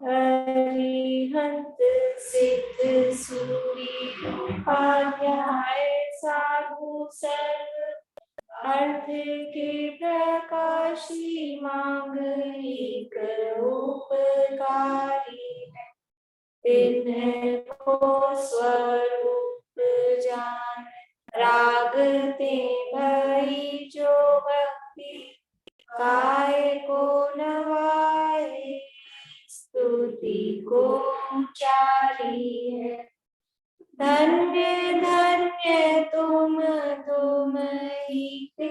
अरिहंत सिद्ध सूरी उपाध्याय साधु सर्व अर्थ के प्रकाशी मांग एक उपकारी है। तिन्ह को स्वरूप जान रागते भई जो भक्ति काय को नवाए स्तुति को उचारी है। धन्य धन्य तुम ही थे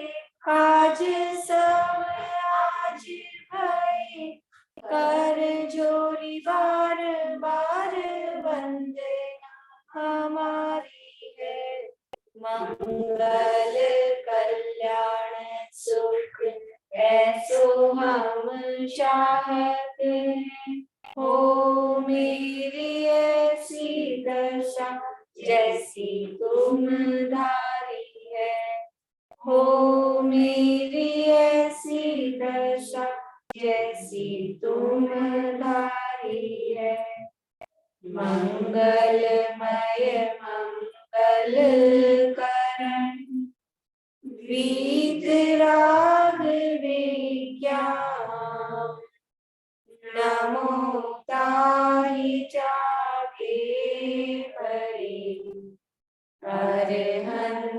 आज सब आज भय कर जोरी बार बार वंदना हमारी है। मंगल कल्याण सुख ऐसो हम चाहते हैं। हो मेरी ऐसी दशा जैसी तुम धारी है। हो मेरी ऐसी दशा जैसी तुम धारी है। मंगलमय मंगल करण वीतराग विज्ञान नमो ताहि जाके परे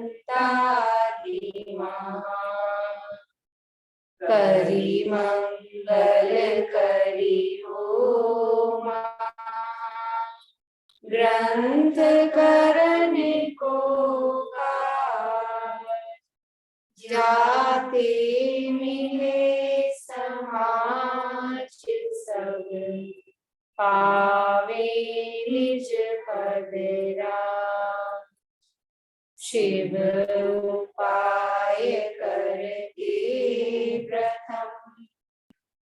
अरहंतादि महान करी मंगल करी हो ग्रंथ करण को जाते मिले समाज सब पावे निज पद राम। शिव उपाय करके प्रथम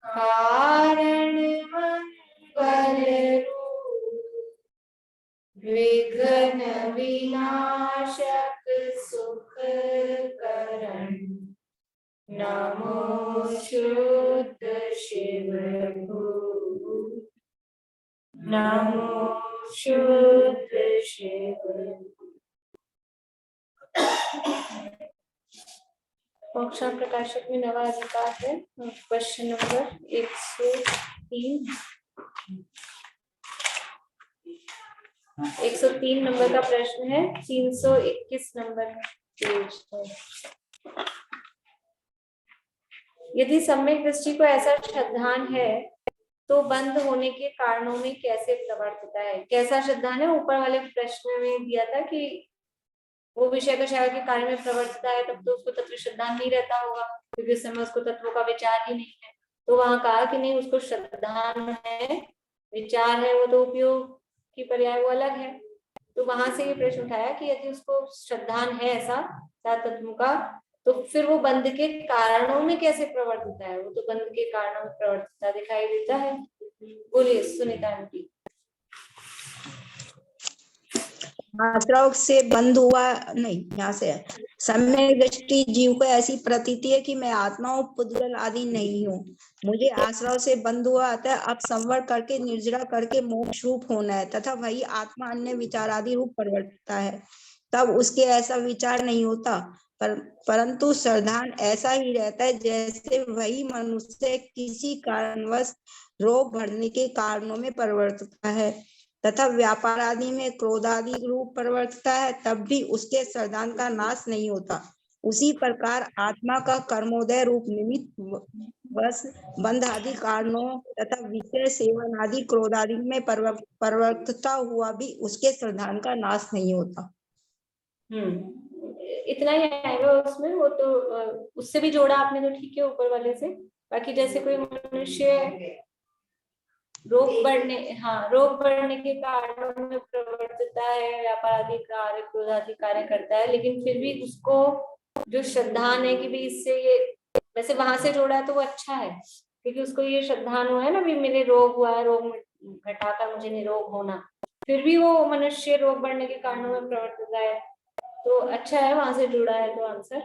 कारण मंगल विघ्न विनाशक सुख करण नमो शुद्ध शिव नमो शुद्ध शिव। मोक्षा प्रकाशक में नवा अधिकार है। क्वेश्चन नंबर 103 नंबर का प्रश्न है। 321 नंबर पेज है। यदि सम्यक दृष्टि को ऐसा श्रद्धान है तो बंद होने के कारणों में कैसे प्रवर्तता है। कैसा श्रद्धान है? ऊपर वाले प्रश्न में दिया था कि वो विषय कषाय के कार्य में प्रवर्तता है, तब तो उसको तत्व श्रद्धान नहीं रहता होगा क्योंकि उस समय उसको तत्वों का विचार ही नहीं है। तो वहां कहा कि नहीं, उसको श्रद्धान है, विचार है, वो तो उपयोग की पर्याय वो अलग है। तो वहां से ये प्रश्न उठाया कि यदि उसको श्रद्धान है ऐसा सात तत्वों का, तो फिर वो बंध के कारणों में कैसे प्रवर्तता है। वो तो बंध के कारणों में प्रवर्तता दिखाई देता है। बोलिए सुनीता आंटी। आश्रव से बंद हुआ नहीं, यहाँ से है। सम्यक दृष्टि जीव को ऐसी प्रतीति है कि मैं आत्मा और पुद्गल आदि नहीं हूँ, मुझे आश्रव से बंद हुआ, अतः अब संवर करके निर्जरा करके मोक्ष रूप होना है तथा वही आत्मा अन्य विचार आदि रूप परिवर्तता है। तब उसके ऐसा विचार नहीं होता, परंतु श्रद्धान ऐसा ही रहता है जैसे वही मनुष्य किसी कारणवश रोग बढ़ने के कारणों में परिवर्तता है तथा व्यापार आदि में क्रोध आदि रूप परिवर्तता है, तब भी उसके श्रद्धान का नाश नहीं होता। उसी प्रकार आत्मा का कर्मोदय रूप निमित्त बस बंध आदि कारणों तथा विषय सेवन आदि क्रोध आदि में परिवर्तता हुआ भी उसके श्रद्धान का नाश नहीं होता। इतना ही आएगा उसमें। वो तो उससे भी जोड़ा आपने तो ठीक है ऊपर वाले से। बाकी जैसे कोई मनुष्य रोग बढ़ने के कारणों में प्रवर्तता है, व्यापार आदि कार्य क्रोध आदि कार्य करता है, लेकिन फिर भी उसको जो श्रद्धान है कि भी इससे ये, वैसे वहां से जोड़ा है तो वो अच्छा है क्योंकि उसको ये श्रद्धान हुआ है ना, भी मेरे रोग हुआ है, रोग घटाकर मुझे निरोग होना, फिर भी वो मनुष्य रोग बढ़ने के कारणों में प्रवर्तता है। तो अच्छा है, वहां से जुड़ा है तो आंसर।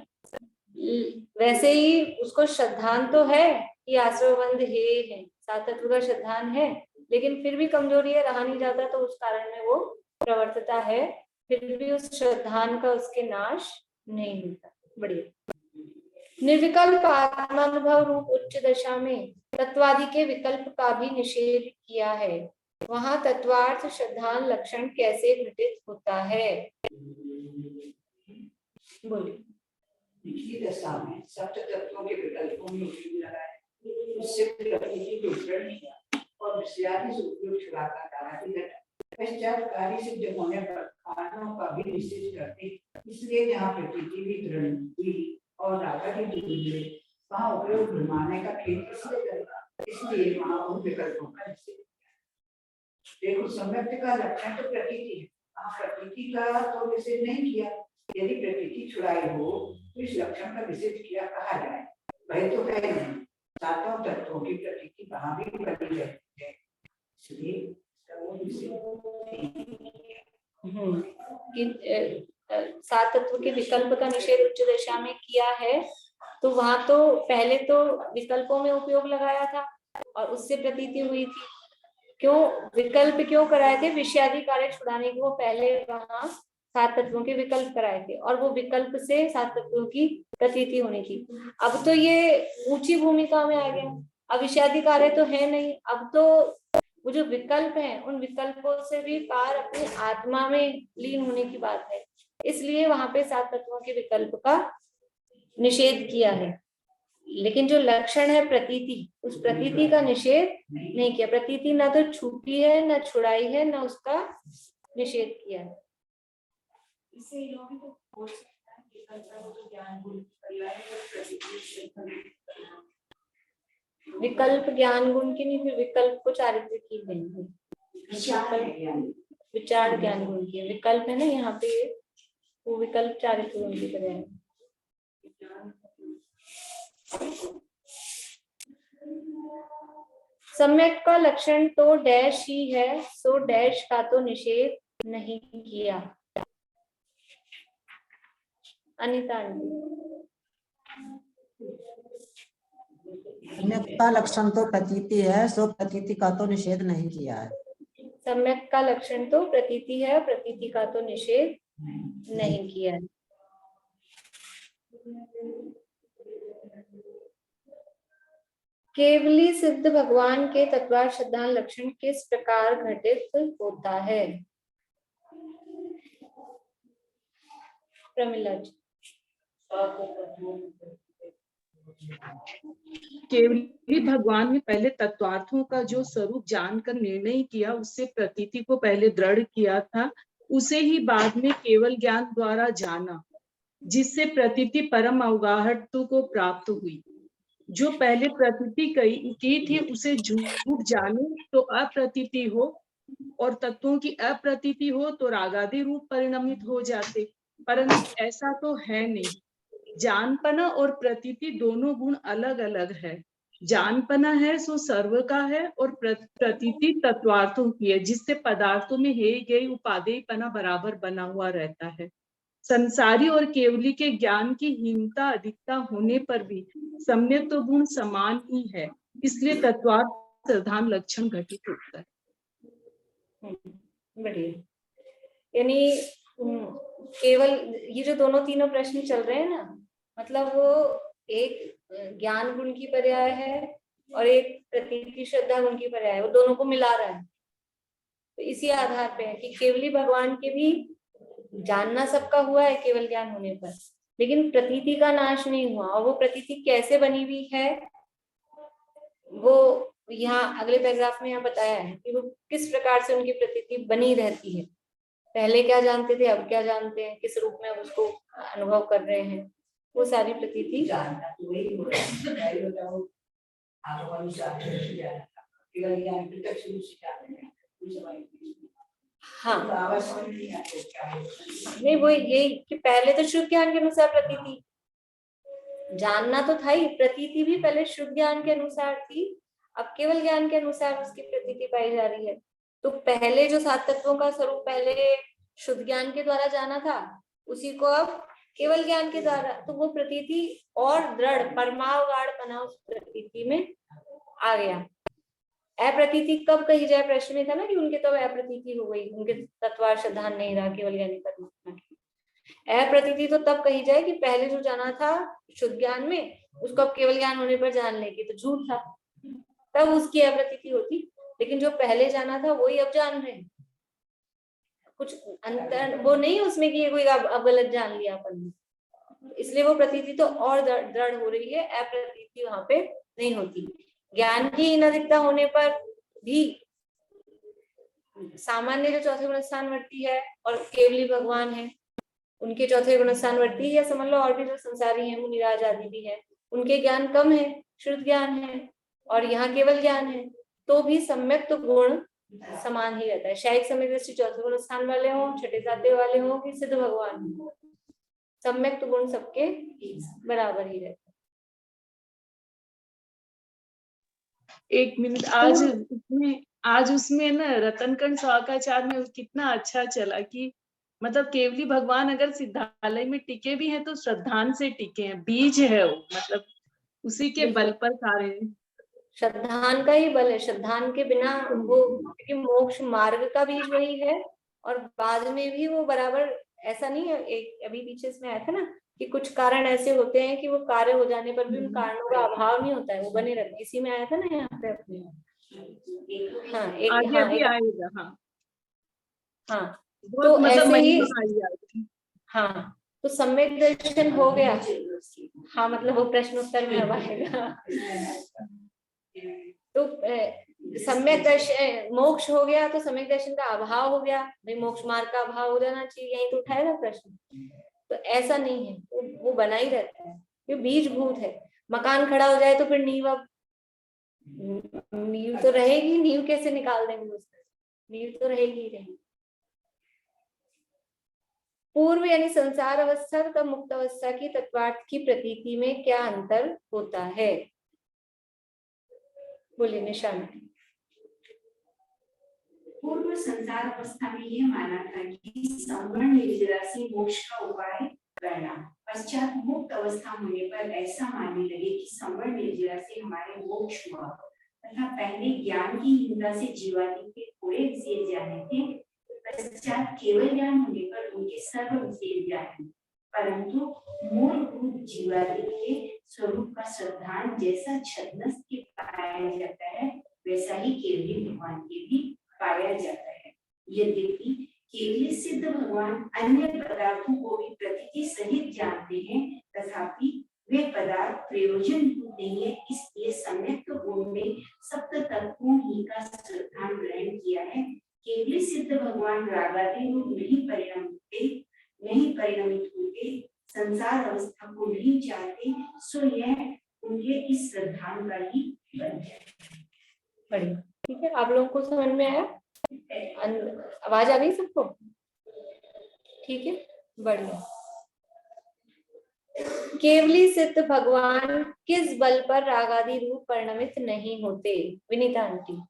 वैसे ही उसको श्रद्धान तो है कि आश्रवबंध है, सात तत्व का श्रद्धान है, लेकिन फिर भी कमजोरी है, रहा नहीं जाता, तो उस कारण में वो प्रवर्तता है, फिर भी उस श्रद्धान का उसके नाश नहीं होता। बढ़िया। निर्विकल्प आत्मानुभव रूप उच्च दशा में तत्वादि के विकल्प का भी निषेध किया है, वहां तत्वार्थ श्रद्धान लक्षण कैसे घटित होता है? बोलिए। निचली दशा में सप्त तत्वों के विकल्पों में उपयोग लगा है, उससे प्रकृति को ग्रहण किया और विषयादि से उपयोग छुड़ाकर कारादि घटा। पश्चात कार्य सिद्ध होने पर कारणों का भी निषेध करते, इसलिए जहाँ प्रकृति भी दृढ़ हुई और रागादि दूर हुए, वहाँ उपयोग घुमाने का खेल इसलिए करेगा, इसलिए वहाँ उन विकल्पों का निषेध किया। देखो, सम्यक्त का लक्षण तो प्रकृति है, वहाँ प्रकृति का तो निषेध नहीं किया। यदि प्रकृति छुड़ाई हो तो इस लक्षण का निषेध किया कहा जाए, वह तो है नहीं, सातों तत्वों की प्रकृति वहां भी बनी रहती है, इसलिए सात तत्व के विकल्प का निषेध उच्च दशा में किया है, तो वहां तो पहले तो विकल्पों में उपयोग लगाया था और उससे प्रतीति हुई थी। क्यों विकल्प क्यों कराए थे? विषयादि कार्य छुड़ाने के वो पहले वहां सात तत्वों के विकल्प कराए थे और वो विकल्प से सात तत्वों की प्रतीति होनी थी। अब तो ये ऊंची भूमिका में आ गया, अब विषयादि कार्य तो है नहीं, अब तो वो जो विकल्प है उन विकल्पों से भी पार अपनी आत्मा में लीन होने की बात है, इसलिए वहां पे सात तत्वों के विकल्प का निषेध किया है। लेकिन जो लक्षण है प्रतीति, उस प्रतीति का निषेध नहीं किया। प्रतीति ना तो छूटी है, ना छुड़ाई है, ना उसका निषेध किया है। विकल्प ज्ञान गुण की नहीं, फिर विकल्प को चारित्र की नहीं, विचार ज्ञान गुण की विकल्प है ना यहाँ पे, वो विकल्प चारित्र गुण की तरह है। सम्यक का लक्षण तो डैश ही है, सो डैश का तो निषेध नहीं किया। अनिता सम्यक का लक्षण तो प्रतीति है, सो प्रतीति का तो निषेध नहीं किया है। सम्यक का लक्षण तो प्रतीति है, प्रतीति का तो निषेध नहीं किया है। केवली सिद्ध भगवान के तत्वार्थ श्रद्धान लक्षण किस प्रकार घटित होता है? प्रमिला जी। केवली भगवान में पहले तत्वार्थों का जो स्वरूप जानकर निर्णय किया, उससे प्रतीति को पहले दृढ़ किया था, उसे ही बाद में केवल ज्ञान द्वारा जाना, जिससे प्रतीति परम अवगाहट को प्राप्त हुई। जो पहले प्रतीति की थी उसे झूठ जाने तो अप्रतीति हो, और तत्वों की अप्रतीति हो तो रागादि रूप परिणमित हो जाते, परंतु ऐसा तो है नहीं। जानपना और प्रतीति दोनों गुण अलग अलग है। जानपना है सो सर्व का है, और प्रतीति तत्वार्थों की है, जिससे पदार्थों में हे गए उपादेयपना बराबर बना हुआ रहता है। संसारी और केवली के ज्ञान की हीनता अधिकता होने पर भी सम्यक तो गुण समान ही है, इसलिए तत्वार्थ प्रधान लक्षण घटित होता है। बढ़िया। यानी केवल ये जो दोनों तीनों प्रश्न चल रहे हैं ना, मतलब वो एक ज्ञान गुण की पर्याय है और एक प्रतीति श्रद्धा गुण की पर्याय है, वो दोनों को मिला रहा है। तो इसी आधार पे है कि केवली भगवान के भी जानना सबका हुआ है केवल ज्ञान होने पर, लेकिन प्रतीति का नाश नहीं हुआ। और वो प्रतीति कैसे बनी हुई है वो यहाँ अगले पैराग्राफ में यहाँ बताया है कि वो किस प्रकार से उनकी प्रतीति बनी रहती है। पहले क्या जानते थे, अब क्या जानते हैं, किस रूप में उसको अनुभव कर रहे हैं, वो सारी प्रतीति हाँ नहीं, वो यही कि पहले तो शुद्ध ज्ञान के अनुसार प्रतीति जानना तो था ही, प्रतीति भी पहले शुद्ध ज्ञान के अनुसार थी, अब केवल ज्ञान के अनुसार उसकी प्रतीति पाई जा रही है। तो पहले जो सात तत्वों का स्वरूप पहले शुद्ध ज्ञान के द्वारा जाना था, उसी को अब केवल ज्ञान के द्वारा, तो वो प्रतीति और दृढ़ परमावगाढ़पना उस प्रतीति में आ गया। अप्रतीति कब कही जाए, प्रश्न में था ना कि उनके तो अप्रतीति हो गई, उनके तत्वार सिद्धांत नहीं रहा केवल ज्ञानी परमात्मा की। अप्रतीति तो तब कही जाए कि पहले जो जाना था शुद्ध ज्ञान में, उसको अब केवल ज्ञान होने पर जान लेगी तो झूठ था, तब उसकी अप्रतीति होती। लेकिन जो पहले जाना था वही अब जान रहे हैं, कुछ अंतर वो नहीं उसमें कि कोई अब गलत जान लिया अपन ने, इसलिए वो प्रतीति तो और दृढ़ हो रही है, अप्रतीति वहां पे नहीं होती। ज्ञान की अनधिकता होने पर भी सामान्य जो चौथे गुणस्थान वर्ती है और केवली भगवान है, उनके चौथे गुणस्थान वर्ती या समझ लो और भी जो संसारी है, मुनिराज आदि भी है, उनके ज्ञान कम है, शुद्ध ज्ञान है और यहाँ केवल ज्ञान है, तो भी सम्यक तो गुण समान ही रहता है। शायद सम्यक दृष्टि चौथे गुण स्थान वाले हो, छठे सातवें वाले हो कि सिद्ध भगवान हो, सम्यक तो गुण सबके बराबर ही रहते हैं। एक मिनट, आज उसमें ना रतनकंड स्वाकाचार में कितना अच्छा चला कि मतलब केवली भगवान अगर सिद्धालय में टिके भी हैं तो श्रद्धान से टिके हैं, बीज है वो, मतलब उसी के बल पर सारे। श्रद्धान का ही बल है, श्रद्धान के बिना वो, क्योंकि मोक्ष मार्ग का बीज वही है और बाद में भी वो बराबर, ऐसा नहीं है। एक अभी पीछे इसमें आया था ना कि कुछ कारण ऐसे होते हैं कि वो कार्य हो जाने पर भी उन कारणों का अभाव नहीं होता है, वो बने रहते, इसी में आया था ना यहाँ पे अपने। हाँ आगे अभी आएगा। हाँ हाँ, तो मतलब ऐसे ही महिमा। हाँ, तो सम्यक दर्शन हो गया। हाँ मतलब वो प्रश्न उत्तर में अब आएगा। तो सम्यक दर्शन मोक्ष हो गया तो सम्यक दर्शन का अभाव हो गया, भाई मोक्ष मार्ग का अभाव हो जाना चाहिए, यही तो उठाएगा प्रश्न। तो ऐसा नहीं है, वो बना ही रहता है, ये बीज भूत है। मकान खड़ा हो जाए तो फिर नींव, अब नींव तो रहेगी, नींव कैसे निकाल देंगे उसको, नींव तो रहेगी ही रहेगी। पूर्व यानी संसार अवस्था तथा मुक्त अवस्था की तत्वार्थ की प्रतीति में क्या अंतर होता है, बोलिए निशान। पूर्व संसार अवस्था में यह माना था कि संवरण निर्जरा से मोक्ष का उपाय करना, पश्चात मुक्त अवस्था होने पर ऐसा मानने लगे कि संवरण निर्जरा से हमारे मोक्ष हुआ, तथा पहले ज्ञान की निंदा से जीवादि के थोड़े विशेष जाने थे, पश्चात केवल ज्ञान होने पर उनके सर्व विशेष जाने, परंतु मूलभूत जीवादि के स्वरूप का श्रद्धान जैसा छद्मस के पाया जाता है वैसा ही केवली भगवान के भी पाया जाता है। यद्यपि केवली सिद्ध भगवान अन्य पदार्थों को भी प्रतीति सहित जानते हैं, तथापि वे पदार्थ प्रयोजन नहीं है, इसलिए सम्यक गुण में सप्त तत्वों ही का श्रद्धान ग्रहण किया है। केवली सिद्ध भगवान रागादि रूप नहीं परिणमित होते, संसार अवस्था को नहीं चाहते, सो यह उनके इस श्रद्धान का ही बन जाए। बढ़िया, ठीक है, आप लोगों को समझ में आया? आवाज आ गई सबको? ठीक है, बढ़िया। केवली सिद्ध भगवान किस बल पर रागादि रूप परिणमित नहीं होते, विनीता आंटी?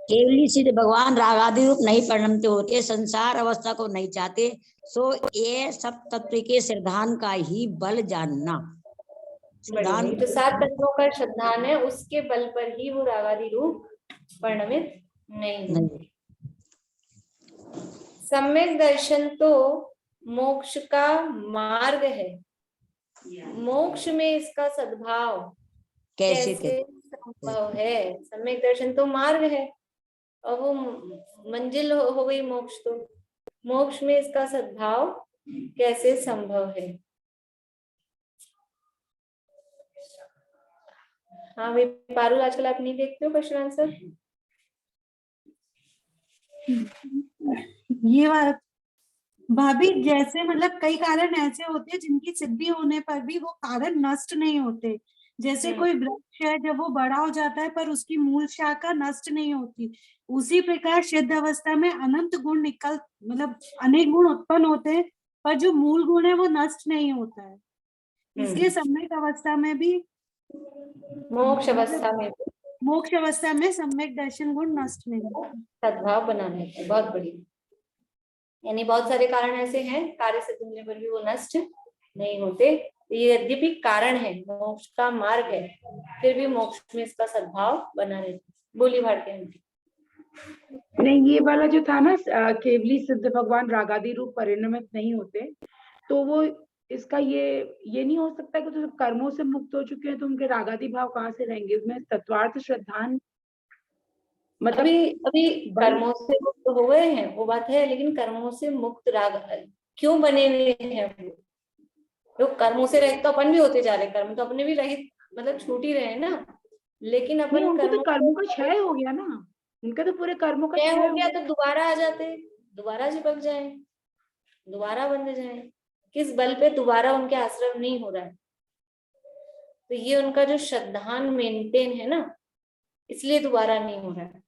केवली सिद्ध भगवान रागादि रूप नहीं परिणमित होते, संसार अवस्था को नहीं चाहते, सो ये सब तत्व के श्रद्धान का ही बल जानना। जो सात तत्वों का श्रद्धान है उसके बल पर ही वो रागादि रूप परिणमित नहीं होते। सम्यक दर्शन तो मोक्ष का मार्ग है, मोक्ष में इसका सद्भाव कैसे संभव है? सम्यक दर्शन तो मार्ग है और वो मंजिल हो गई मोक्ष, तो मोक्ष में इसका सद्भाव कैसे संभव है? हाँ भाई पारुल, आजकल आप नहीं देखते हो क्वेश्चन आंसर? ये बात भाभी, जैसे मतलब कई कारण ऐसे होते हैं जिनकी सिद्धि होने पर भी वो कारण नष्ट नहीं होते। जैसे कोई वृक्ष है, जब वो बड़ा हो जाता है पर उसकी मूल शाखा नष्ट नहीं होती, उसी प्रकार सिद्ध अवस्था में अनंत गुण मतलब अनेक गुण उत्पन्न होते हैं, पर जो मूल गुण है वो नष्ट नहीं होता है। इसलिए सम्यक अवस्था में भी, मोक्ष अवस्था में मोक्ष अवस्था में सम्यक दर्शन गुण नष्ट नहीं होते। सद्भाव बनाने हैं, बहुत बढ़िया। यानी बहुत सारे कारण ऐसे हैं कार्य सिद्ध होने पर भी वो नष्ट नहीं होते। ये यद्यपि कारण है, मोक्ष का मार्ग है, फिर भी मोक्ष में इसका सद्भाव बना रहता है। बोली भारती आंटी। नहीं, ये वाला जो था ना केवली सिद्ध भगवान रागादि रूप परिणमित नहीं होते, तो वो इसका ये नहीं हो सकता कि तो कर्मों से मुक्त हो चुके हैं तो उनके रागादि भाव कहाँ से रहेंगे? उसमें तत्वार्थ श्रद्धान मतलब अभी कर्मों से मुक्त हो गए हैं, वो बात है, लेकिन कर्मों से मुक्त राग क्यों बने हुए हैं? वो कर्मों से रहित तो अपन भी होते जा रहे, कर्म तो अपने भी रहित मतलब छूट ही रहे हैं ना, लेकिन नहीं, अपन उनके तो कर्मों का क्षय हो गया ना, उनका तो पूरे कर्मों का क्षय क्षय हो गया तो दोबारा आ जाते, दोबारा चिपक जाए, दोबारा बंध जाए। किस बल पे दोबारा उनके आश्रम नहीं हो रहा है? तो ये उनका जो श्रद्धान मेंटेन है ना, इसलिए दोबारा नहीं हो रहा है।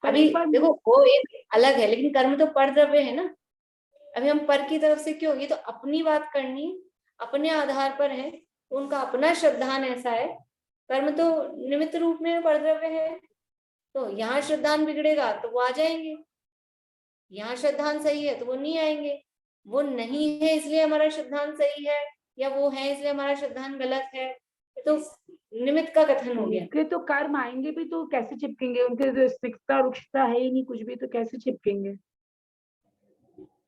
अभी देखो वो एक अलग है, लेकिन कर्म तो पर द्रव्य है ना। अभी हम पर की तरफ से क्यों, ये तो अपनी बात करनी अपने आधार पर है, उनका अपना श्रद्धान ऐसा है। कर्म तो निमित्त रूप में पर द्रव्य है, तो यहाँ श्रद्धान बिगड़ेगा तो वो आ जाएंगे, यहाँ श्रद्धान सही है तो वो नहीं आएंगे। वो नहीं है इसलिए हमारा श्रद्धान सही है, या वो है इसलिए हमारा श्रद्धान गलत है, तो निमित्त का कथन हो गया। उनके तो कर्म आएंगे भी तो कैसे चिपकेंगे? उनके तो स्थिरता रुक्षता है ही नहीं कुछ भी, तो कैसे चिपकेंगे?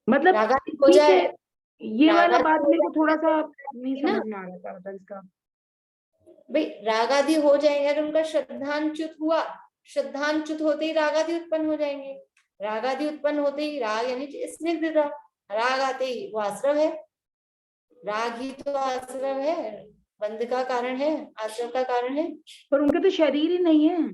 मतलब रागादि हो ठीक जाए, है, ये वाला रागादि बात हो मेरे को थोड़ा सा जाए नहीं ना। समझ में आ रहा था, मतलब इसका भाई रागादि हो जाएंगे, अगर उनका श्रद्धांच्युत हुआ, श्रद्धांच्युत होते ही रागादि उत्पन्न हो जाएंगे। रागादि उत्पन्न होते ही राग यानी स्निग्धता, राग आते ही वो आश्रव है, राग ही तो आश्रव है, बंध का कारण है, आश्रव का कारण है। पर उनके तो शरीर ही नहीं है।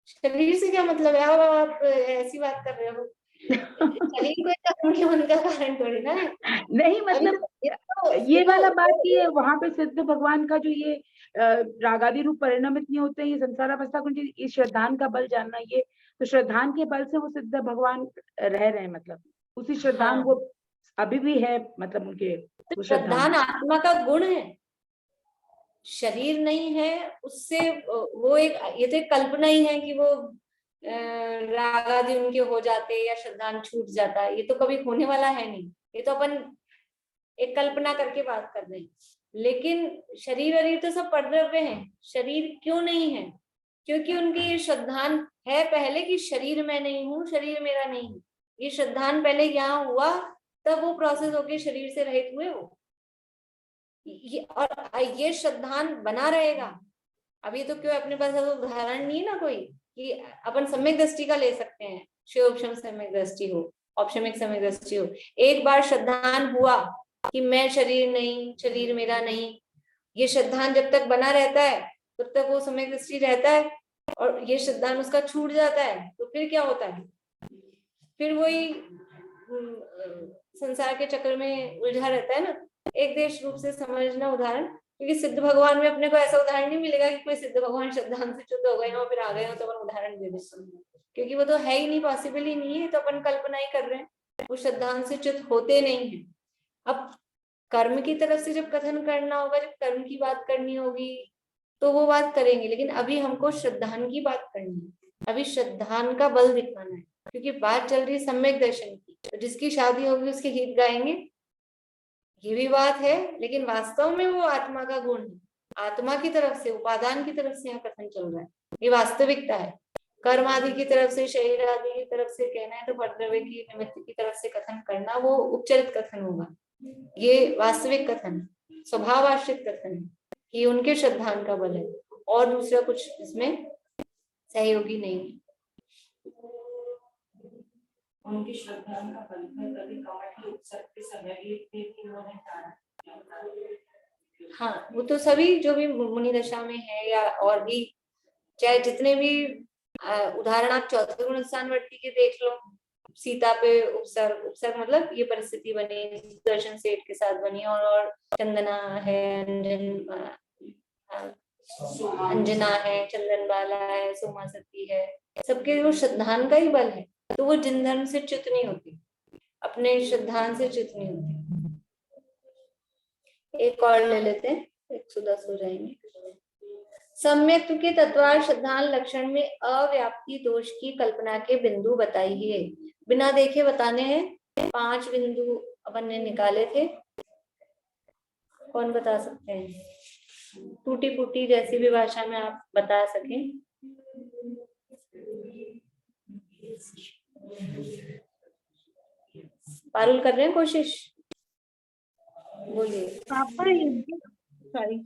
शरीर से क्या मतलब है? आप ऐसी बात कर रहे हो, शरीर कोई कारण है, उनका कारण थोड़ी ना है। नहीं मतलब ये वाला बात कि वहां पे सिद्ध भगवान का जो ये रागादि रूप परिणमित नहीं होते, ये संसार अवस्था को इस श्रद्धान का बल जानना, ये तो श्रद्धान के बल से वो सिद्ध भगवान रह रहे हैं, मतलब उसी श्रद्धान हाँ। वो अभी भी है, मतलब उनके तो श्रद्धान आत्मा का गुण है, शरीर नहीं है उससे। वो एक ये तो एक कल्पना ही है कि वो राग आदि उनके हो जाते या श्रद्धान छूट जाता, ये तो कभी होने वाला है नहीं, ये तो अपन एक कल्पना करके बात कर रहे हैं। लेकिन शरीर अरीर तो सब परद्रव्य हैं, शरीर क्यों नहीं है? क्योंकि उनकी ये श्रद्धान है पहले कि शरीर मैं नहीं हूँ, शरीर मेरा नहीं है। ये श्रद्धान पहले यहाँ हुआ, तब वो प्रोसेस होके शरीर से रहित हुए वो। और ये श्रद्धान बना रहेगा। अभी तो क्यों अपने पास उदाहरण नहीं है ना कोई कि अपन सम्यक दृष्टि का ले सकते हैं, शिवोपशम सम्यक दृष्टि हो, औपशमिक सम्यक दृष्टि हो। एक बार श्रद्धान हुआ कि मैं शरीर नहीं, शरीर मेरा नहीं, ये श्रद्धान जब तक बना रहता है तब तक वो सम्यक दृष्टि रहता है, और ये श्रद्धान उसका छूट जाता है तो फिर क्या होता है? फिर वही संसार के चक्र में उलझा रहता है ना। एक देश रूप से समझना उदाहरण, क्योंकि सिद्ध भगवान में अपने को ऐसा उदाहरण नहीं मिलेगा कि कोई सिद्ध भगवान श्रद्धान से च्युत हो गए हो फिर आ गए हो तो अपन उदाहरण दे दें, क्योंकि वो तो है ही नहीं, पॉसिबल ही नहीं है, तो अपन कल्पना ही कर रहे हैं। वो श्रद्धान से च्युत होते नहीं है। अब कर्म की तरफ से जब कथन करना होगा, जब कर्म की बात करनी होगी तो वो बात करेंगे, लेकिन अभी हमको श्रद्धान की बात करनी है, अभी श्रद्धान का बल दिखाना है, क्योंकि बात चल रही है सम्यक दर्शन की। तो जिसकी शादी होगी उसके गीत गाएंगे, ये भी बात है, लेकिन वास्तव में वो आत्मा का गुण है, आत्मा की तरफ से, उपादान की तरफ से यहाँ कथन चल रहा है, ये वास्तविकता है। कर्म आदि की तरफ से, शरीर आदि की तरफ से कहना है तो परद्रव्य की निमित्त की तरफ से कथन करना वो उपचरित कथन होगा। ये वास्तविक कथन, स्वभावाश्रित कथन है कि उनके श्रद्धान का बल है, और दूसरा कुछ इसमें सहयोगी नहीं है। उनकी श्रद्धा का बल है, कभी कमठ के उत्सव के समय भी उन्होंने कारण। हाँ, वो तो सभी जो भी मुनि दशा में है या और भी, चाहे जितने भी उदाहरण आप चौथे गुण स्थानवर्ती के देख लो, सीता पे उपसर्ग, उपसर्ग मतलब ये परिस्थिति बनी दर्शन सेठ के साथ बनी, और चंदना है, अंजना है, चंदन बाला है, सोमा सती है, सबके वो श्रद्धान का ही बल है, तो वो जिन धर्म से च्युत नहीं होती, अपने श्रद्धान से च्युत नहीं होती। एक और ले लेते हैं, 110 हो जाएंगे। सम्यक्त्व के तत्वार्थ सिद्धांत लक्षण में अव्याप्ति दोष की कल्पना के बिंदु बताइए। बिना देखे बताने हैं। 5 बिंदु अपन ने निकाले थे, कौन बता सकते हैं? टूटी फूटी जैसी भी भाषा में आप बता सकें। पारुल कर रहे हैं कोशिश, बोलिए। पापा सॉरी,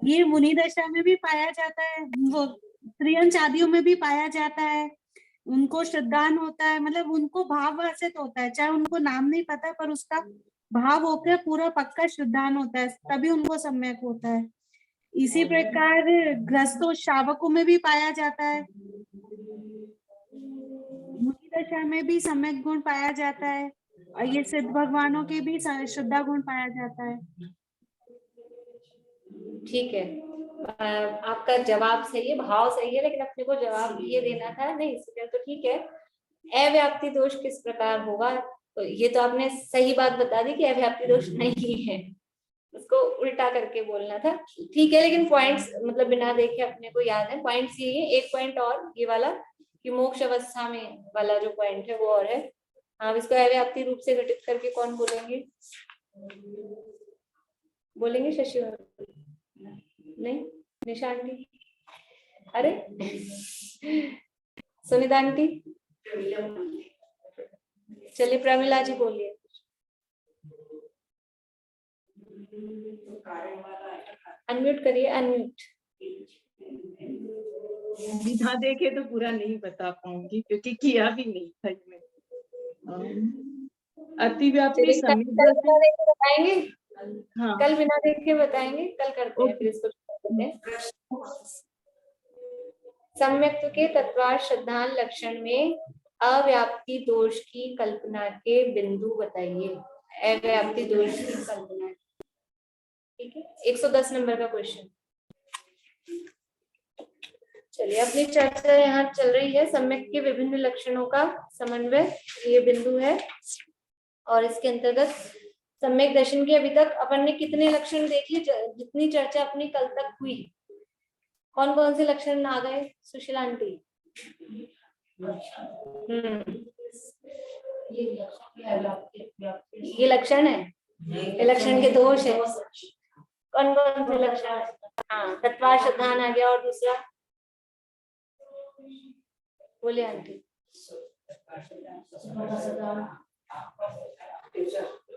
ये मुनि दशा में भी पाया जाता है, वो स्त्रियन शादियों में भी पाया जाता है। उनको श्रद्धान होता है, मतलब उनको भाव वासित होता है, चाहे उनको नाम नहीं पता पर उसका भाव होकर पूरा पक्का श्रद्धान होता है, तभी उनको सम्यक होता है। इसी प्रकार ग्रस्तों शावकों में भी पाया जाता है। मुनि दशा में भी सम्यक गुण पाया जाता है, और ये सिद्ध भगवानों के भी श्रद्धा गुण पाया जाता है। ठीक है, आपका जवाब सही है, भाव सही है, लेकिन अपने को जवाब ये देना था नहीं, इसलिए तो ठीक है। अव्याप्ति दोष किस प्रकार होगा? तो ये तो आपने सही बात बता दी कि अव्याप्ति दोष नहीं है, उसको उल्टा करके बोलना था। ठीक है, लेकिन पॉइंट्स मतलब बिना देखे अपने को याद है। पॉइंट्स ये है, एक पॉइंट और ये वाला कि मोक्ष अवस्था में वाला जो पॉइंट है वो और है। आप इसको अव्याप्ति रूप से घटित करके कौन बोलेंगे? बोलेंगे शशि? नहीं, निशा आंटी? अरे सुनीता आंटी? चलिए प्रमिला जी बोलिए। अनम्यूट करिए, अनम्यूट। बिना देखे तो पूरा नहीं बता पाऊंगी, क्योंकि किया भी नहीं था इसमें। अतिव्याप्ति कल बिना देखे बताएंगे, हाँ, कल बिना देखे बताएंगे, कल करते हैं, फिर इसको करते हैं। सम्यक्त्व के तत्वार्थ सिद्धांत लक्षण में अव्याप्ति दोष की कल्पना के बिंदु बताइए। अव्याप्ति दोष की कल्पना, ठीक है, 110 नंबर का क्वेश्चन। चलिए, अपनी चर्चा यहाँ चल रही है सम्यक के विभिन्न लक्षणों का समन्वय, ये बिंदु है। और इसके अंतर्गत सम्यक दर्शन की अभी तक अपन ने कितने लक्षण देखे? जितनी चर्चा अपनी कल तक हुई, कौन कौन से लक्षण आ गए सुशीला आंटी? ये लक्षण है, ये लक्षण के दोष है। कौन कौन से लक्षण? हाँ, तत्वार्थ सिद्धांत आ गया, और दूसरा बोले आंटी?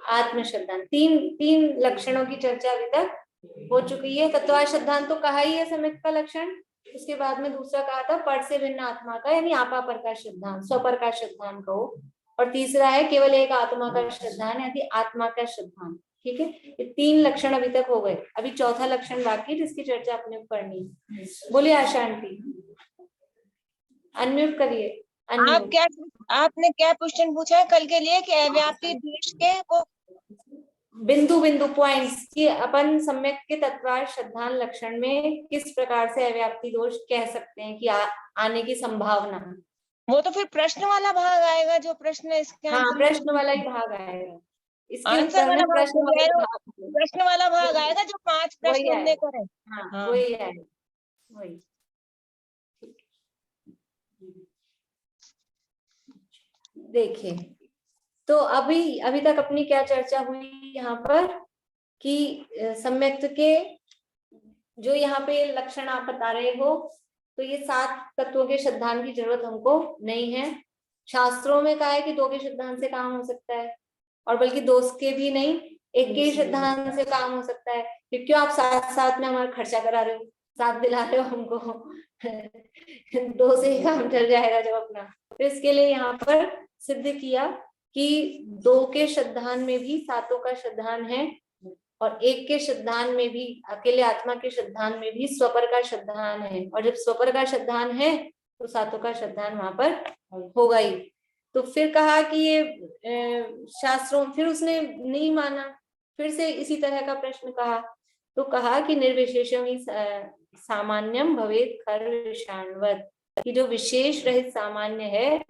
आत्मश्रद्धान। तीन लक्षणों की चर्चा अभी तक हो चुकी है। तत्वार्थ सिद्धांत तो कहा ही है सम्यक का लक्षण, उसके बाद में दूसरा कहा था पर से भिन्न आत्मा का, यानी आपा प्रकाश सिद्धांत, स्वप्रकाश सिद्धांत कहो। और तीसरा है केवल एक आत्मा का सिद्धांत, यानी आत्मा का सिद्धांत। ठीक है, ये 3 लक्षण अभी तक हो गए। अभी चौथा लक्षण बाकी, जिसकी चर्चा अपने को करनी है। बोलिए आशा आंटी, अनम्यूट करिए। आपने क्या क्वेश्चन पूछा है कल के लिए कि अव्याप्ति दोष के वो बिंदु पॉइंट्स कि अपन सम्यक के तत्वार्थ सिद्धांत लक्षण में किस प्रकार से अव्याप्ति दोष कह सकते हैं कि आने की संभावना? वो तो फिर प्रश्न वाला भाग आएगा, जो प्रश्न है इसके हाँ, प्रश्न वाला ही भाग आएगा, इसके आंसर वाला भाग, प्रश्न वाला भाग आएगा, जो 5 प्रश्न हमने करे। हाँ, वही है, वही। देखिए, तो अभी तक अपनी क्या चर्चा हुई यहाँ पर कि सम्यक्त्व के जो यहाँ पे लक्षण आप बता रहे हो, तो ये 7 तत्वों के सिद्धांत की जरूरत हमको नहीं है। शास्त्रों में कहा है कि 2 के सिद्धांत से काम हो सकता है, और बल्कि 2 के भी नहीं, 1 के सिद्धांत से काम हो सकता है। फिर क्यों आप साथ में हमारा खर्चा करा रहे हो, साथ दिला रहे हो हमको? 2 से ही काम चल जाएगा जब अपना। तो इसके लिए यहाँ पर सिद्ध किया कि 2 के सिद्धांत में भी 7 का सिद्धांत है, और 1 के सिद्धांत में भी, अकेले आत्मा के सिद्धांत में भी स्वपर का सिद्धांत है। और जब स्वपर का सिद्धांत है तो 7 का सिद्धांत वहां पर होगा ही। तो फिर कहा कि ये शास्त्रों, फिर उसने नहीं माना, फिर से इसी तरह का प्रश्न कहा, तो कहा कि निर्विशेषम ही सामान्यम भवेत खर विषाणवत, कि जो विशेष रहित सामान्य है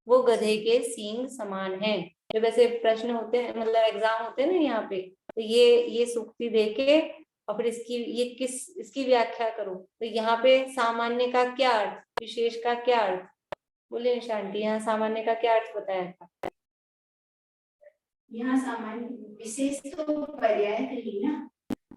वो गधे के सींग समान है। जब ऐसे प्रश्न होते हैं, मतलब एग्जाम होते हैं ना यहाँ पे, तो ये सूक्ति देके और फिर इसकी व्याख्या करो। तो यहाँ पे सामान्य का क्या अर्थ, विशेष का क्या अर्थ, बोले निशांती, यहाँ सामान्य का क्या अर्थ बताया था? यहाँ सामान्य विशेष तो पर्याय कही ना,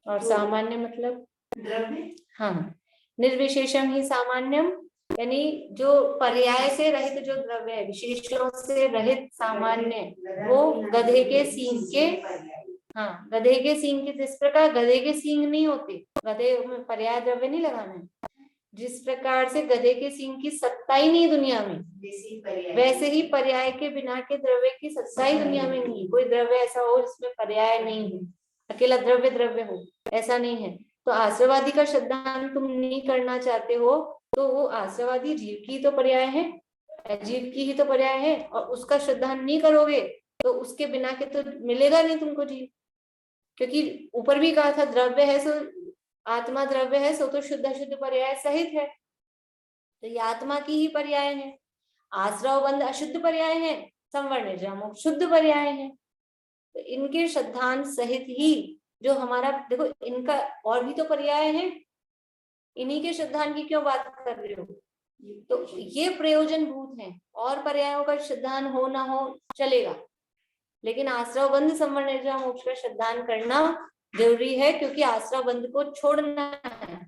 और सामान्य मतलब द्रव्य। हाँ, निर्विशेषम ही सामान्यम, यानी जो पर्याय से रहित जो द्रव्य है, विशेषणों से रहित सामान्य, वो गधे के सींग के, हाँ गधे के सींग के, जिस प्रकार गधे के सींग नहीं होते, गधे में पर्याय द्रव्य नहीं लगाना है, जिस प्रकार से गधे के सींग की सत्ता ही नहीं दुनिया में, वैसे ही पर्याय के बिना के द्रव्य की सत्ता ही दुनिया में नहीं। कोई द्रव्य ऐसा हो जिसमें पर्याय नहीं हो, अकेला द्रव्य द्रव्य हो, ऐसा नहीं है। तो आश्रयवादी का श्रद्धान तुम नहीं करना चाहते हो, तो वो आश्रयवादी जीव की तो पर्याय है, जीव की ही तो पर्याय है, और उसका श्रद्धान नहीं करोगे तो उसके बिना के तो मिलेगा नहीं तुमको जीव। क्योंकि ऊपर भी कहा था द्रव्य है सो आत्मा, द्रव्य है सो तो शुद्ध अशुद्ध पर्याय सहित है, तो ये आत्मा की ही पर्याय है। आश्रव बंध अशुद्ध पर्याय है, संवर्ण निर्जरा मोक्ष शुद्ध पर्याय है। तो इनके श्रद्धान सहित ही जो हमारा, देखो इनका और भी तो पर्याय है, इन्हीं के श्रद्धान की क्यों बात कर रहे हो? तो ये प्रयोजन भूत है, और पर्यायों का श्रद्धान हो ना हो चलेगा, लेकिन आश्रव बंध संवर्ण निर्जरा मोक्ष का श्रद्धान करना जरूरी है, क्योंकि आश्रव बंध को छोड़ना है,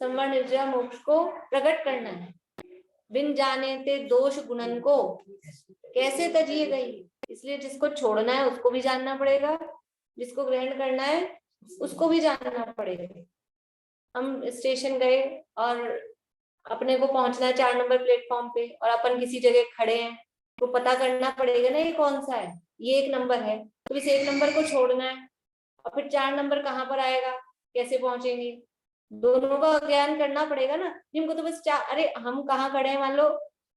संवर्ण निर्जरा मोक्ष को प्रकट करना है। बिन जाने ते दोष गुणन को कैसे तजिए गई, इसलिए जिसको छोड़ना है उसको भी जानना पड़ेगा, जिसको ग्रहण करना है उसको भी जानना पड़ेगा। हम स्टेशन गए और अपने को पहुंचना है 4 नंबर प्लेटफॉर्म पे, और अपन किसी जगह खड़े हैं, तो पता करना पड़ेगा ना ये कौन सा है, ये 1 नंबर है, तो इस 1 नंबर को छोड़ना है, और फिर 4 नंबर कहाँ पर आएगा, कैसे पहुंचेंगे, दोनों का ज्ञान करना पड़ेगा ना। जिनको तो बस अरे हम कहाँ खड़े हैं, मान लो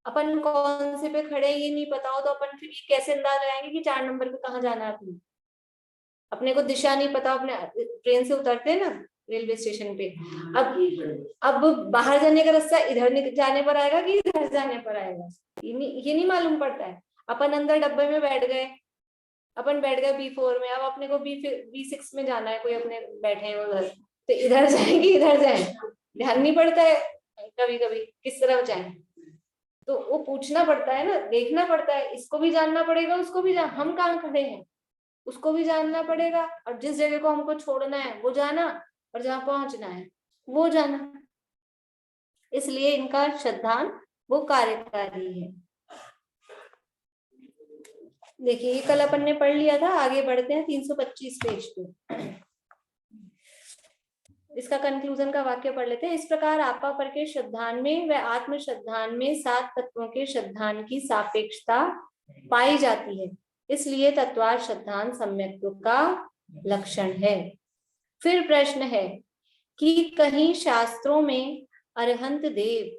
अपन कौन से पे खड़े हैं ये नहीं पता हो, तो अपन फिर कैसे अंदाज लगाएंगे कि 4 नंबर पे कहाँ जाना है अपने को दिशा नहीं पता। अपने ट्रेन से उतरते हैं ना रेलवे स्टेशन पे, अब बाहर जाने का रास्ता इधर जाने पर आएगा कि इधर जाने पर आएगा, ये नहीं मालूम पड़ता है। अपन अंदर डब्बे में बैठ गए, अपन बैठ गए B4 में, अब अपने को B6 में जाना है, कोई अपने बैठे हैं उधर, तो इधर जाएंगे इधर जाए, ध्यान नहीं पड़ता है कभी कभी किस तरफ जाए, तो वो पूछना पड़ता है ना, देखना पड़ता है, इसको भी जानना पड़ेगा, उसको भी हम कहाँ खड़े हैं उसको भी जानना पड़ेगा, और जिस जगह को हमको छोड़ना है वो जाना, और जहाँ पहुंचना है वो जाना। इसलिए इनका श्रद्धान वो कार्यकारी है। देखिए ये कल अपन ने पढ़ लिया था, आगे बढ़ते हैं 325 पेज पे। इसका कंक्लूजन का वाक्य पढ़ लेते हैं। इस प्रकार आपा पर के श्रद्धान में व आत्म श्रद्धान में 7 तत्वों के श्रद्धान की सापेक्षता पाई जाती है, इसलिए तत्वार्थ श्रद्धान सम्यक्त्व का लक्षण है। फिर प्रश्न है कि कहीं शास्त्रों में अरहंत देव,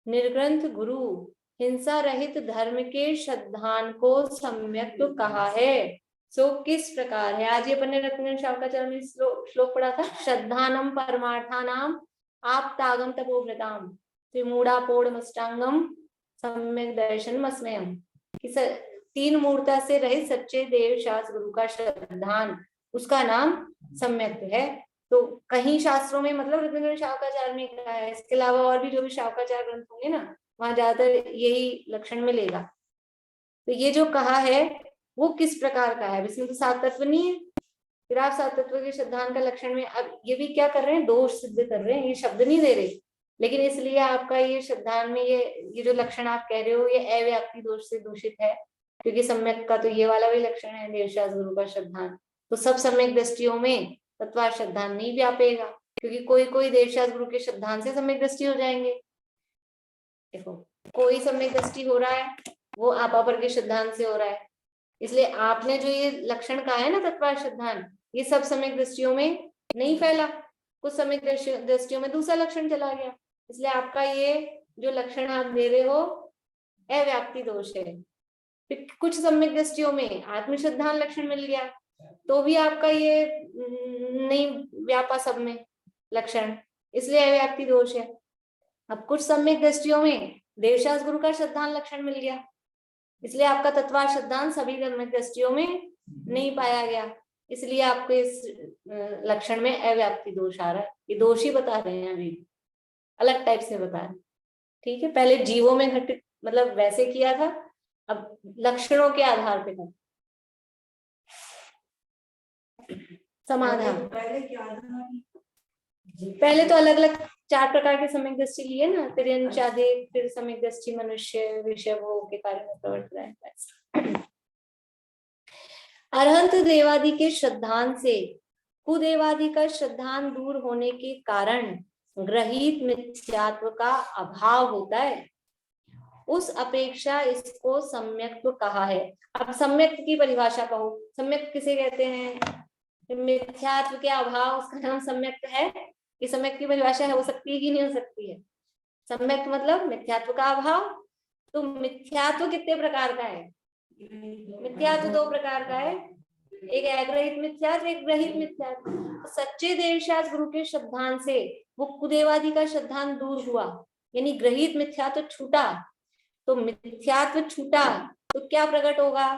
निर्ग्रंथ गुरु, हिंसा रहित धर्म के श्रद्धान को सम्यक्त्व कहा है, सो किस प्रकार है? आज ये अपन ने रत्न शावकाचार्य में श्लोक पढ़ा था, श्रद्धानम परमार्थानाम आप्तागम तपोव्रताम त्रिमूढ़ापोढ़ मष्टांगम सम्यक दर्शन अस्मयम। 3 मूर्ता से रहित सच्चे देव शास्त्र गुरु का श्रद्धान, उसका नाम सम्यक है। तो कहीं शास्त्रों में मतलब रत्न शावकाचार्य में कहा है, इसके अलावा और भी जो भी शावकाचार्य ग्रंथ होंगे ना, वहां ज्यादातर यही लक्षण मिलेगा। तो ये जो कहा है वो किस प्रकार का है? इसमें तो 7 तत्व नहीं है, फिर आप 7 तत्व के श्रद्धान का लक्षण में अब ये भी क्या कर रहे हैं, दोष सिद्ध कर रहे हैं, ये शब्द नहीं दे रहे, लेकिन इसलिए आपका ये श्रद्धान में ये जो लक्षण आप कह रहे हो ये अव्याप्ति दोष से दूषित है, क्योंकि सम्यक का तो ये वाला भी लक्षण है, देवशास्त्र गुरु का श्रद्धान। तो सब सम्यक दृष्टियों में तत्वार्थ श्रद्धान नहीं व्यापेगा, क्योंकि कोई देवशास्त्र गुरु के श्रद्धान से सम्यक दृष्टि हो जाएंगे। देखो कोई सम्यक दृष्टि हो रहा है वो आपा पर के श्रद्धान से हो रहा है, इसलिए आपने जो ये लक्षण कहा है ना तत्वार्थ श्रद्धान, ये सब सम्यक दृष्टियों में नहीं फैला, कुछ सम्यक दृष्टियों में दूसरा लक्षण चला गया, इसलिए आपका ये जो लक्षण आप दे रहे हो अव्याप्ति दोष है। फिर कुछ सम्यक दृष्टियों में आत्मश्रद्धान लक्षण मिल गया तो भी आपका ये नहीं व्यापा सब में लक्षण, इसलिए अव्याप्ति दोष है। अब कुछ सम्यक दृष्टियों में देवशास्त्र गुरु का श्रद्धान लक्षण मिल गया, इसलिए आपका तत्वार्थ श्रद्धान सभी सम्यक दृष्टियों में नहीं पाया गया, इसलिए आपके इस लक्षण में अव्याप्ति दोष आ रहा है। ये दोष ही बता रहे हैं, अभी अलग टाइप से बता रहे हैं। ठीक है, पहले जीवों में घटित मतलब वैसे किया था, अब लक्षणों के आधार पे कर समाधान। पहले तो अलग अलग 4 प्रकार के सम्यक दृष्टि लिए ना, तिर्यंचादे, फिर सम्यक दृष्टि मनुष्य, विषय भोग के कार्य में प्रवृत्त रहता है। अरहंत देवादि के श्रद्धान से कुदेवादि का श्रद्धान दूर होने के कारण ग्रहित मिथ्यात्व का अभाव होता है, उस अपेक्षा इसको सम्यक्त्व कहा है। अब सम्यक की परिभाषा कहो, सम्यक किसे कहते हैं? मिथ्यात्व के अभाव, उसका नाम सम्यक है। ये सम्यक की परिभाषा है, हो सकती है कि नहीं हो सकती है? सम्यक मतलब मिथ्यात्व का अभाव। तो मिथ्यात्व कितने प्रकार का है? मिथ्यात्व 2 प्रकार का है, एक अग्रहित मिथ्यात्व, एक ग्रहित मिथ्यात्व। सच्चे देवशास्त्र गुरु के श्रद्धान से वो कुदेवादि का श्रद्धान दूर हुआ, यानी ग्रहित मिथ्यात्व छूटा। तो मिथ्यात्व छूटा तो क्या प्रकट होगा?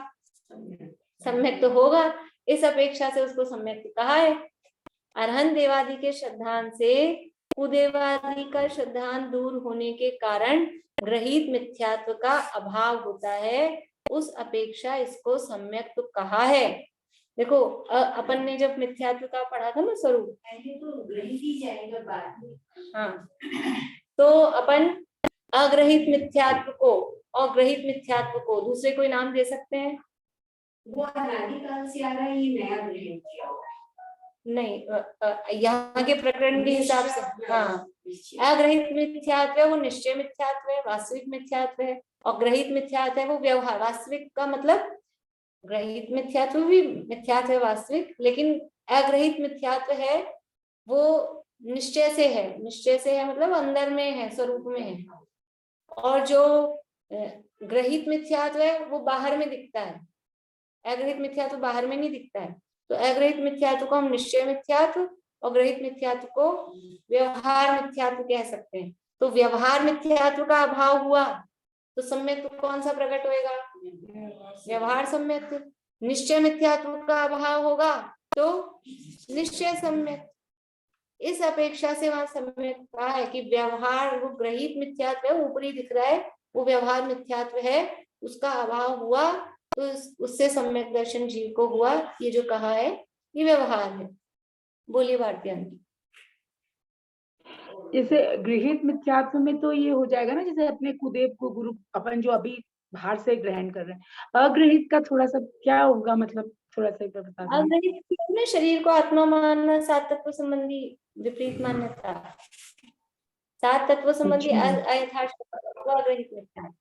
सम्यक तो होगा। इस अपेक्षा से उसको सम्यक कहा है। अरहंत देवादि के श्रद्धान से कुदेवादि का श्रद्धान दूर होने के कारण ग्रहित मिथ्यात्व का अभाव होता है, उस अपेक्षा इसको सम्यक तो कहा है। देखो अपन ने जब मिथ्यात्व का पढ़ा था ना स्वरूप, पहले तो ग्रहित ही जाएगा बाद में। हाँ, तो अपन अग्रहित मिथ्यात्व को और ग्रहित मिथ्यात्व को दूसरे कोई नाम दे सकते हैं? वो अनादिकाल से आ रहा है, ये नया ग्रहण किया हुआ है। नहीं, यहाँ के प्रकरण के हिसाब से हाँ, अग्रहित मिथ्यात्व है वो निश्चय मिथ्यात्व है, वास्तविक मिथ्यात्व है। और ग्रहित मिथ्यात्व है वो व्यवहार। वास्तविक का मतलब ग्रहित मिथ्यात्व भी मिथ्यात्व है वास्तविक, लेकिन अग्रहित मिथ्यात्व है वो निश्चय से है। निश्चय से है मतलब अंदर में है, स्वरूप में है। और जो ग्रहित मिथ्यात्व है वो बाहर में दिखता है। अग्रहित मिथ्यात्व बाहर में नहीं दिखता है। तो अग्रहित मिथ्यात्व को हम निश्चय मिथ्यात्व और ग्रहित मिथ्यात्व को व्यवहार मिथ्यात्व कह सकते हैं। तो व्यवहार मिथ्यात्व का अभाव हुआ तो सम्यक कौन सा प्रकट होएगा? व्यवहार सम्यक। निश्चय मिथ्यात्व का अभाव होगा तो निश्चय सम्यक। इस अपेक्षा से वहां सम्यक कहा है कि व्यवहार वो ग्रहित मिथ्यात्व है, ऊपरी दिख रहा है, वो व्यवहार मिथ्यात्व है, उसका अभाव हुआ तो उससे सम्यक दर्शन जीव को हुआ। ये जो कहा है ये व्यवहार है। बोलिए भारतीय। जैसे गृहित मिथ्यात्व में तो ये हो जाएगा ना, जैसे अपने कुदेव को गुरु अपन जो अभी बाहर से ग्रहण कर रहे हैं। अग्रहित का थोड़ा सा क्या होगा, मतलब थोड़ा सा बता दें। अग्रहित में शरीर को आत्मा मानना, 7 तत्व संबंधी विपरीत मान्यता, 7 तत्व संबंधी अयथार्थ अग्रहित मिथ्या।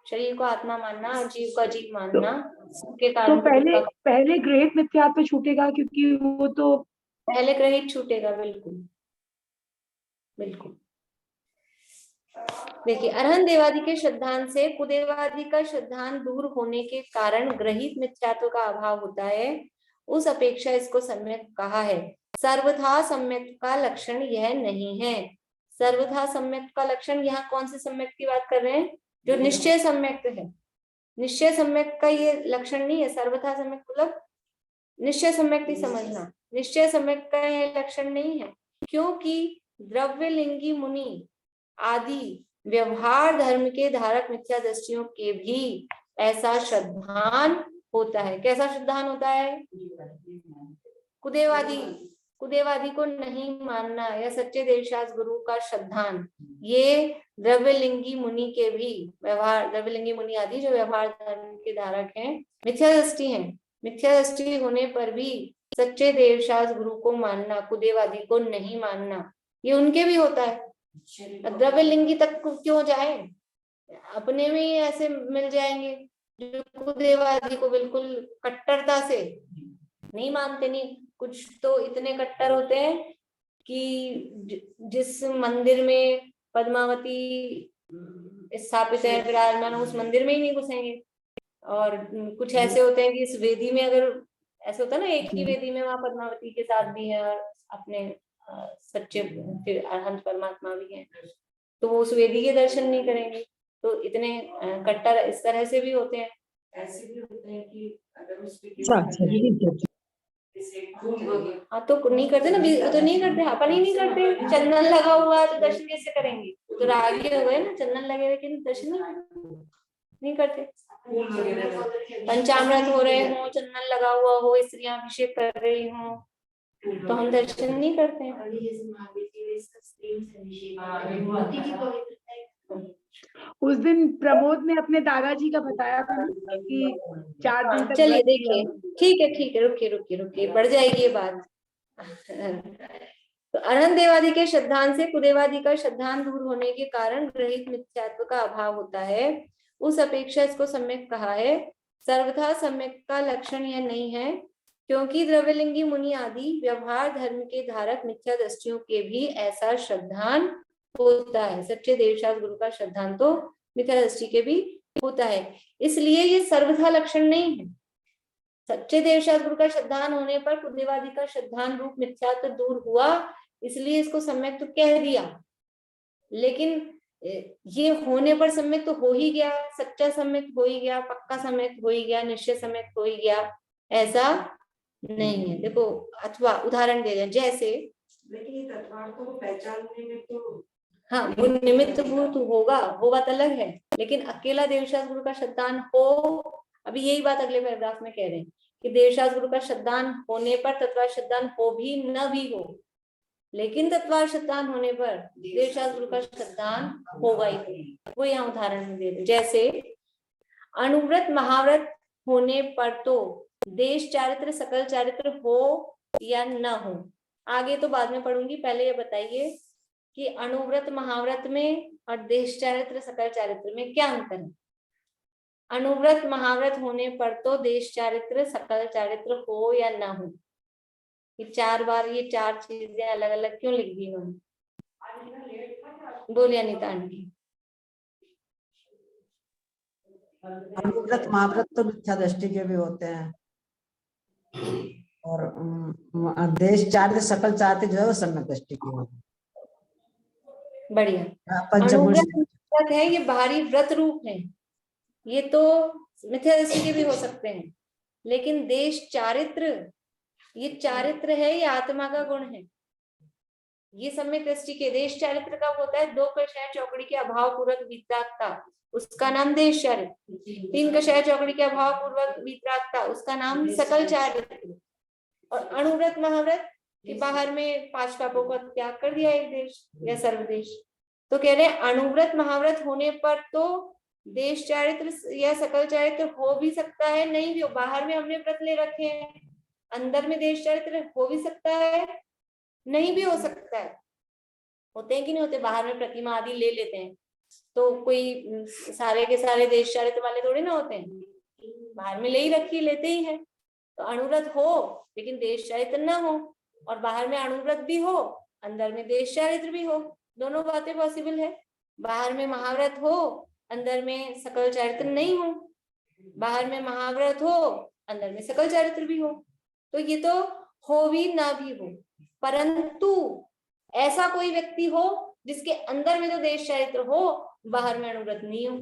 शरीर को आत्मा मानना, जीव का जीव मानना के कारण तो पहले ग्रहित मिथ्यात्व छूटेगा, क्योंकि वो तो पहले ग्रहित छूटेगा। बिल्कुल बिल्कुल। देखिए, अरहंत देवादि के श्रद्धान से कुदेवादि का श्रद्धान दूर होने के कारण ग्रहित मिथ्यात्व का अभाव होता है, उस अपेक्षा इसको सम्यक कहा है। सर्वथा सम्यक का लक्षण यह नहीं है। सर्वथा सम्यक का लक्षण, यहाँ कौन से सम्यक की बात कर रहे हैं? जो निश्चय सम्यक है। निश्चय सम्यक का ये लक्षण नहीं है। सर्वथा सम्यक मतलब निश्चय सम्यक ही समझना। निश्चय सम्यक का ये लक्षण नहीं है, क्योंकि द्रव्यलिंगी मुनि आदि व्यवहार धर्म के धारक मिथ्या दृष्टियों के भी ऐसा श्रद्धान होता है। कैसा श्रद्धान होता है? कुदेवादि को नहीं मानना या सच्चे देवशास्त्र गुरु का श्रद्धान, ये द्रव्यलिंगी मुनि के भी व्यवहार, द्रव्यलिंगी मुनि आदि जो व्यवहार धर्म के धारक हैं, मिथ्या दृष्टि हैं। मिथ्या दृष्टि होने पर भी सच्चे देवशास्त्र गुरु को मानना, कुदेवादि को नहीं मानना, ये उनके भी होता है। द्रव्यलिंगी तक क्यों जाए, अपने में ही ऐसे मिल जाएंगे जो कुदेवादि को बिल्कुल कट्टरता से नहीं मानते। नहीं, कुछ तो इतने कट्टर होते हैं कि जिस मंदिर में पद्मावती स्थापित है, विराजमान, उस मंदिर में ही नहीं घुसेंगे। और कुछ ऐसे होते हैं कि इस वेदी में, अगर ऐसे होता है ना, एक ही वेदी में वहां पद्मावती के साथ भी है और अपने सच्चे फिर अरहंत परमात्मा भी हैं, तो वो उस वेदी के दर्शन नहीं करेंगे। तो इतने कट्टर इस तरह से भी होते हैं। ऐसे भी होते हैं कि अगर उस हाँ तो नहीं करते ना, वो तो नहीं करते, अपन ही नहीं करते। चंदन लगा हुआ है तो दर्शन कैसे करेंगे? तो रागी हो गए ना, चंदन लगे लेकिन दर्शन नहीं करते। पंचामृत हो रहे हो, चंदन लगा हुआ हो, स्त्रियां अभिषेक कर रही हो, तो हम दर्शन नहीं करते हैं। उस दिन प्रमोद ने अपने दादाजी का बताया था ना कि 4 दिन तक चलिए व्रत देखिए, ठीक है, रुकिए, बढ़ जाएगी ये बात। तो अनंत देवादि के श्रद्धान से कुदेवादि का श्रद्धान दूर होने के कारण रहित मिथ्यात्व का अभाव होता है, उस अपेक्षा इसको सम्यक कहा है। सर्वथा सम्यक का लक्षण यह नहीं है, क्योंकि द्रव्यलिंगी मुनि आदि व्यवहार धर्म के धारक मिथ्या दृष्टियों के भी ऐसा श्रद्धान होता है। सच्चे देवशास्त्र गुरु का श्रद्धान तो मिथ्या दृष्टि के भी होता है, इसलिए ये सर्वथा लक्षण नहीं है। सच्चे देवशास्त्र गुरु का श्रद्धान होने पर कुदेवादि का श्रद्धान रूप मिथ्यात्व दूर हुआ, इसलिए इसको सम्यक तो कह दिया। लेकिन ये होने पर सम्यक तो हो ही गया, सच्चा सम्यक हो ही गया, पक्का सम्यक हो ही गया, निश्चय सम्यक हो ही गया, ऐसा नहीं है। देखो, अथवा उदाहरण दे रहे, जैसे लेकिन ये तत्वार्थों को पहचानने में तो हाँ वो निमित्त भूत होगा, वो बात अलग है। लेकिन अकेला देवशास्त्र गुरु का श्रद्धान हो, अभी यही बात अगले पैराग्राफ में कह रहे हैं कि देवशास्त्र गुरु का श्रद्धान होने पर तत्वार्थ श्रद्धान हो भी न भी हो, लेकिन तत्वार्थ श्रद्धान होने पर देवशास्त्र गुरु का श्रद्धान होगा ही। वो यहाँ उदाहरण में दे रहे, जैसे अनुव्रत महाव्रत होने पर तो देश चारित्र सकल चारित्र हो या न हो। आगे तो बाद में पढ़ूंगी, पहले ये बताइए कि अनुव्रत महाव्रत में और देश चारित्र सकल चारित्र में क्या अंतर है। अनुव्रत महाव्रत होने पर तो देश चारित्र सकल चारित्र हो या ना हो, ये 4 बार ये 4 चीजें अलग अलग क्यों लिख दी उन्होंने? बोलिए अनिता आंटी। अनुव्रत महाव्रत तो मिथ्या दृष्टि के भी होते हैं, और देश चारित्र सकल चारित्र जो है वो सम्यक दृष्टि के होते हैं। बढ़िया। पंचमूल अनुव्रत है, ये बाहरी व्रत रूप है, ये तो मिथ्या दृष्टि के भी हो सकते हैं। लेकिन देश चारित्र, ये चारित्र है, ये आत्मा का गुण है, ये सम्यक दृष्टि के। देश चारित्र कब होता है? 2 कषाय चौकड़ी के अभाव पूर्वक वितरागता, उसका नाम देश चारित्र। 3 कषाय चौकड़ी के अभाव पूर्वक वितरागता, उसका नाम सकल चारित्र। और अनुव्रत महाव्रत कि बाहर में 5 पापों का त्याग कर दिया एक देश या सर्वदेश। तो कह रहे हैं अनुव्रत महाव्रत होने पर तो देश चारित्र या सकल चारित्र हो भी सकता है, नहीं भी हो। बाहर में हमने व्रत ले रखे हैं, अंदर में देश चारित्र हो भी सकता है, नहीं भी हो सकता है। होते हैं कि नहीं होते? बाहर में प्रतिमा आदि ले लेते हैं तो कोई सारे के सारे देश चारित्र वाले थोड़े ना होते हैं, बाहर में ले ही रखी, लेते ही है। तो अनुव्रत हो लेकिन देश चारित्र ना हो, और बाहर में अनुव्रत भी हो, अंदर में देश चारित्र भी हो, दोनों बातें पॉसिबल है। बाहर में महाव्रत हो, अंदर में सकल चारित्र नहीं हो, बाहर में महाव्रत हो, अंदर में सकल चारित्र भी हो। तो ये तो हो भी ना भी हो, परंतु ऐसा कोई व्यक्ति हो जिसके अंदर में तो देश चारित्र हो, बाहर में अनुव्रत नहीं हो,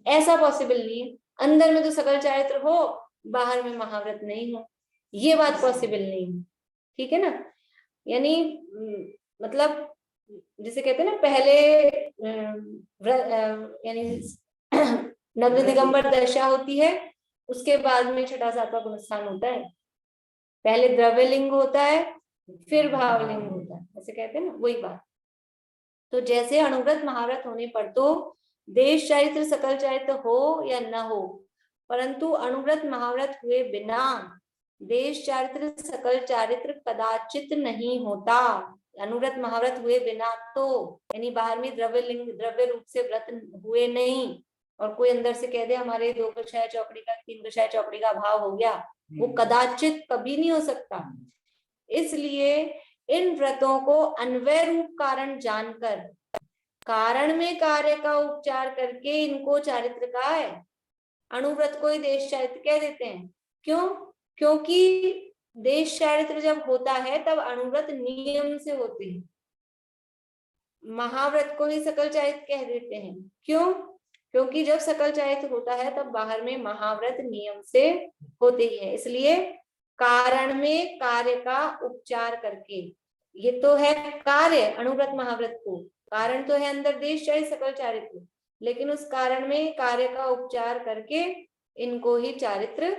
ऐसा पॉसिबल नहीं है। अंदर में तो सकल चारित्र हो, बाहर में महाव्रत नहीं हो, ये बात पॉसिबल नहीं है। ठीक है ना? यानी मतलब जिसे कहते हैं ना, पहले यानी नग्न दिगंबर दशा होती है, उसके बाद में छठा सातवां गुणस्थान होता है। पहले द्रव्यलिंग होता है, फिर भावलिंग होता है, ऐसे कहते हैं ना, वही बात। तो जैसे अनुव्रत महाव्रत होने पर तो देश चारित्र सकल चारित्र हो या न हो, परंतु अनुव्रत महाव्रत हुए बिना देश चारित्र सकल चारित्र कदाचित नहीं होता। अनुव्रत महाव्रत हुए बिना तो, यानी बाहर में द्रव्यलिंग द्रव्य रूप से व्रत हुए नहीं, और कोई अंदर से कह दे हमारे 2 कषाय चौकड़ी का 3 कषाय चौकड़ी का अभाव हो गया, वो कदाचित कभी नहीं हो सकता। इसलिए इन व्रतों को अन्वय रूप कारण जानकर कारण में कार्य का उपचार करके इनको चारित्र का है। अनुव्रत को ही देश चारित्र कह देते हैं। क्यों? क्योंकि देश चारित्र जब होता है तब अनुव्रत नियम से होते हैं। महाव्रत को ही सकल चारित्र कह देते हैं। क्यों? क्योंकि जब सकल चारित्र होता है तब बाहर में महाव्रत नियम से होते ही है। इसलिए कारण में कार्य का उपचार करके। ये तो है कार्य अनुव्रत महाव्रत को, कारण तो है अंदर देश चारित्र सकल चारित्र, लेकिन उस कारण में कार्य का उपचार करके इनको ही चारित्र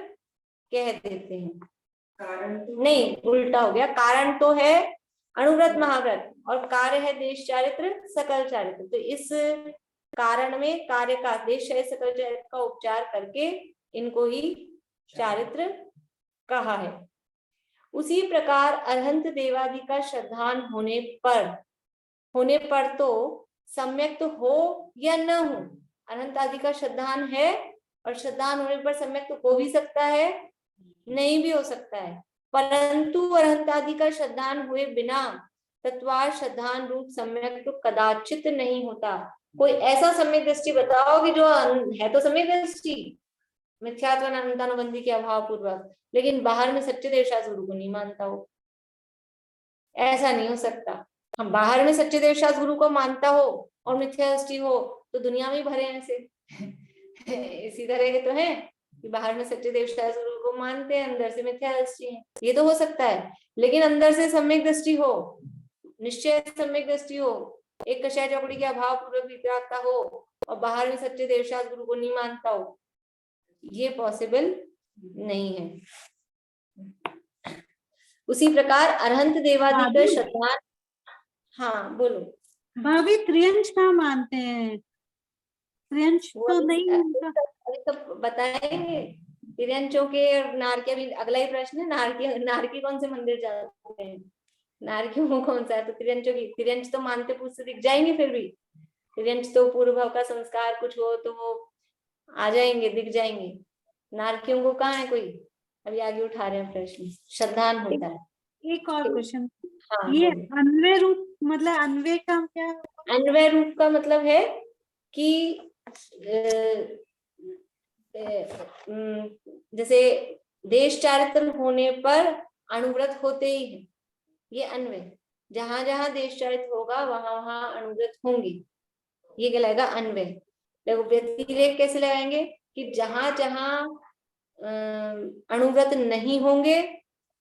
कह देते हैं। कारण तो नहीं, उल्टा हो गया, कारण तो है अनुव्रत महाव्रत और कार्य है देश चारित्र सकल चारित्र। तो इस कारण में कार्य का देश चारित्र सकल चारित्र का उपचार करके इनको ही चारित्र कहा है। उसी प्रकार अरहंत देवादि का श्रद्धान होने पर तो सम्यक तो हो या न हो, अनंत आदि का श्रद्धान है और श्रद्धान होने पर सम्यक तो हो भी सकता है, नहीं भी हो सकता है, परंतु अरहंत आदि का श्रद्धान हुए बिना तत्वार श्रद्धान रूप सम्यक तो कदाचित नहीं होता। कोई ऐसा सम्यक दृष्टि बताओ कि जो है तो सम्यक दृष्टि मिथ्यात्व अनंतानुबंधी के अभाव पूर्वक, लेकिन बाहर में सच्चे देवशास्त्र गुरु को नहीं मानता हो। ऐसा नहीं हो सकता। हम बाहर में सच्चे देवशास्त्र गुरु को मानता हो और मिथ्या दृष्टि हो तो दुनिया में ही भरे हैं ऐसे इसी तरह के तो है कि बाहर में सच्चे देवशास्त्र गुरु को मानते हैं, अंदर से मिथ्या दृष्टि है। ये तो हो सकता है, लेकिन अंदर से सम्यक दृष्टि हो, निश्चय सम्यक दृष्टि हो, एक कषाय चौकड़ी के अभाव पूर्वक वितरागता हो और बाहर में सच्चे देवशास्त्र गुरु को नहीं मानता हो, ये पॉसिबल नहीं है। उसी प्रकार अरहंत देवादि का श्रद्धान, हाँ बोलो भाभी, त्रियंश कहाँ मानते हैं? त्रियंश तो नहीं उनका। अभी तो बताएंगे तिरंचों के और नारकी। अभी अगला ही प्रश्न है, नारकी कौन से मंदिर जाते हैं, नारकियों को कौन सा है, तो तिरंचों की, तिरंच तो मानते पुरुष से दिख जाएंगे, फिर भी तिरंच तो पूर्व भाव का संस्कार कुछ हो तो वो आ जाएंगे, दिख जाएंगे। नारकियों को कहाँ है कोई, अभी आगे उठा रहे हैं प्रश्न, श्रद्धान होता है। एक और क्वेश्चन, हाँ, ये अन्वय रूप मतलब अन्वय का क्या? अन्वय रूप का मतलब है कि जैसे देश चारित्र होने पर अनुव्रत होते ही है, ये अन्वय। जहां जहां देश चारित्र होगा वहां वहां अनुव्रत होंगे, ये कहलाएगा अन्वय। देखो व्यतिरेक कैसे लगाएंगे कि जहां जहां अनुव्रत नहीं होंगे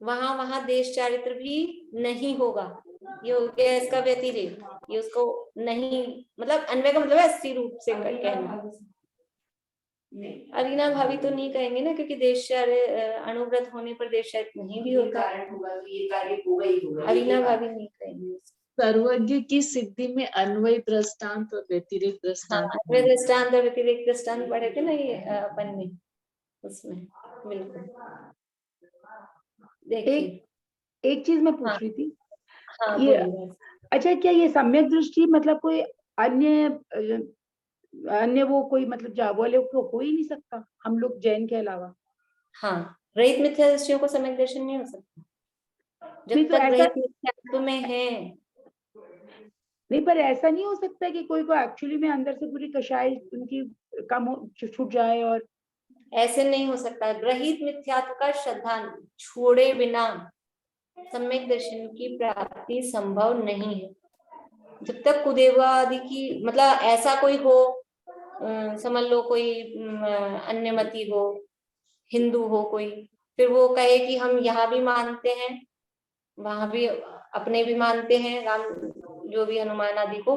वहां वहां देश चारित्र भी नहीं होगा, ये हो गया इसका व्यतिरेक। ये उसको नहीं, मतलब अन्वय का मतलब है अस्सी रूप से कहना। अरीना भाभी तो नहीं कहेंगे ना, क्योंकि देश अनुव्रत होने पर देश चारित्र नहीं भी होता, कारण होगा तो ये कार्य होगा ही होगा। अरीना भाभी नहीं कहेंगे। सर्वज्ञ की सिद्धि में अन्वय दृष्टांत और व्यतिरेक दृष्टांत। अन्वय दृष्टांत और व्यतिरेक दृष्टांत पढ़े थे ना ये अपन में, उसमें बिल्कुल। देखिए एक चीज मैं पूछ रही थी, हाँ ये बोलिए। अच्छा, क्या ये सम्यक दृष्टि मतलब कोई अन्य वो कोई मतलब जागवाले को हो ही नहीं सकता, हम लोग जैन के अलावा? हाँ, रहित मिथ्या दृष्टियों को सम्यक दर्शन नहीं हो सकता जब नहीं तो तक ऐसा रहित मिथ्यात्व में है। नहीं, पर ऐसा नहीं हो सकता कि कोई को एक्चुअली में अंदर से पूरी कषाय उनकी कम छूट जाए? और ऐसे नहीं हो सकता, रहित मिथ्यात्व का श्रद्धान छोड़े बिना सम्यक दर्शन की प्राप्ति संभव नहीं है। जब तक कुदेवादि की मतलब ऐसा कोई हो, समझ लो कोई अन्यमति हो, हिंदू हो कोई, फिर वो कहे कि हम यहाँ भी मानते हैं वहां भी अपने भी मानते हैं राम जो भी हनुमान आदि को,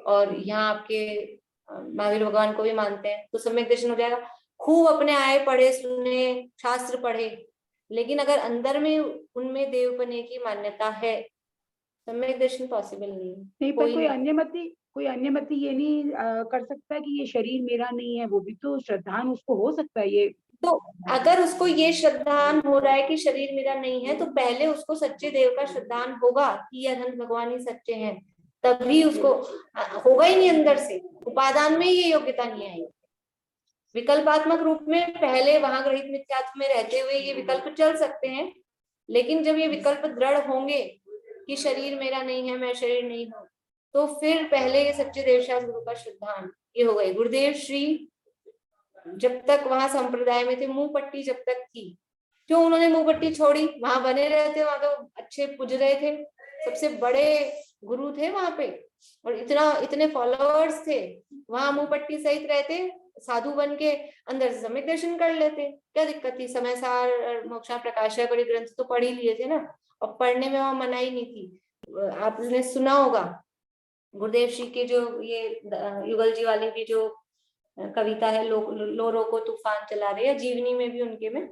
और यहाँ आपके महावीर भगवान को भी मानते हैं, तो सम्यक दर्शन हो जाएगा। खूब अपने आए पढ़े सुने शास्त्र पढ़े, लेकिन अगर अंदर में उनमें देवपने की मान्यता है, सम्यक दर्शन पॉसिबल नहीं है। नहीं, पर कोई अन्यमति ये नहीं कर सकता कि ये शरीर मेरा नहीं है, वो भी तो श्रद्धान उसको हो सकता है। ये तो अगर उसको ये श्रद्धान हो रहा है कि शरीर मेरा नहीं है, तो पहले उसको सच्चे देव का श्रद्धान होगा कि अनंत भगवान ही सच्चे हैं, तभी उसको होगा ही नहीं अंदर से, उपादान में ये योग्यता नहीं आई। विकल्पात्मक रूप में पहले वहां ग्रहित मिथ्यात्व में रहते हुए ये विकल्प चल सकते हैं, लेकिन जब ये विकल्प दृढ़ होंगे कि शरीर मेरा नहीं है, मैं शरीर नहीं हूं, तो फिर पहले ये सच्चे देवशास्त्र गुरु का श्रद्धान ये हो गई। गुरुदेव श्री जब तक वहां संप्रदाय में थे, मुंह पट्टी जब तक थी, क्यों उन्होंने मुंह पट्टी छोड़ी? वहां बने रहते, वहां तो अच्छे पुज रहे थे, सबसे बड़े गुरु थे वहां पे और इतने फॉलोअर्स थे, वहां मुंह पट्टी सहित रहते साधु बन के अंदर से सम्यक दर्शन कर लेते, क्या दिक्कत थी? समय सार और मोक्षार्थ प्रकाशय बड़े ग्रंथ तो पढ़ ही लिए थे ना, और पढ़ने में वहां मनाही नहीं थी। आपने सुना होगा गुरुदेव श्री के जो ये युगल जी वाली भी जो कविता है, लोरो को तूफान चला रहे, या जीवनी में भी उनके में,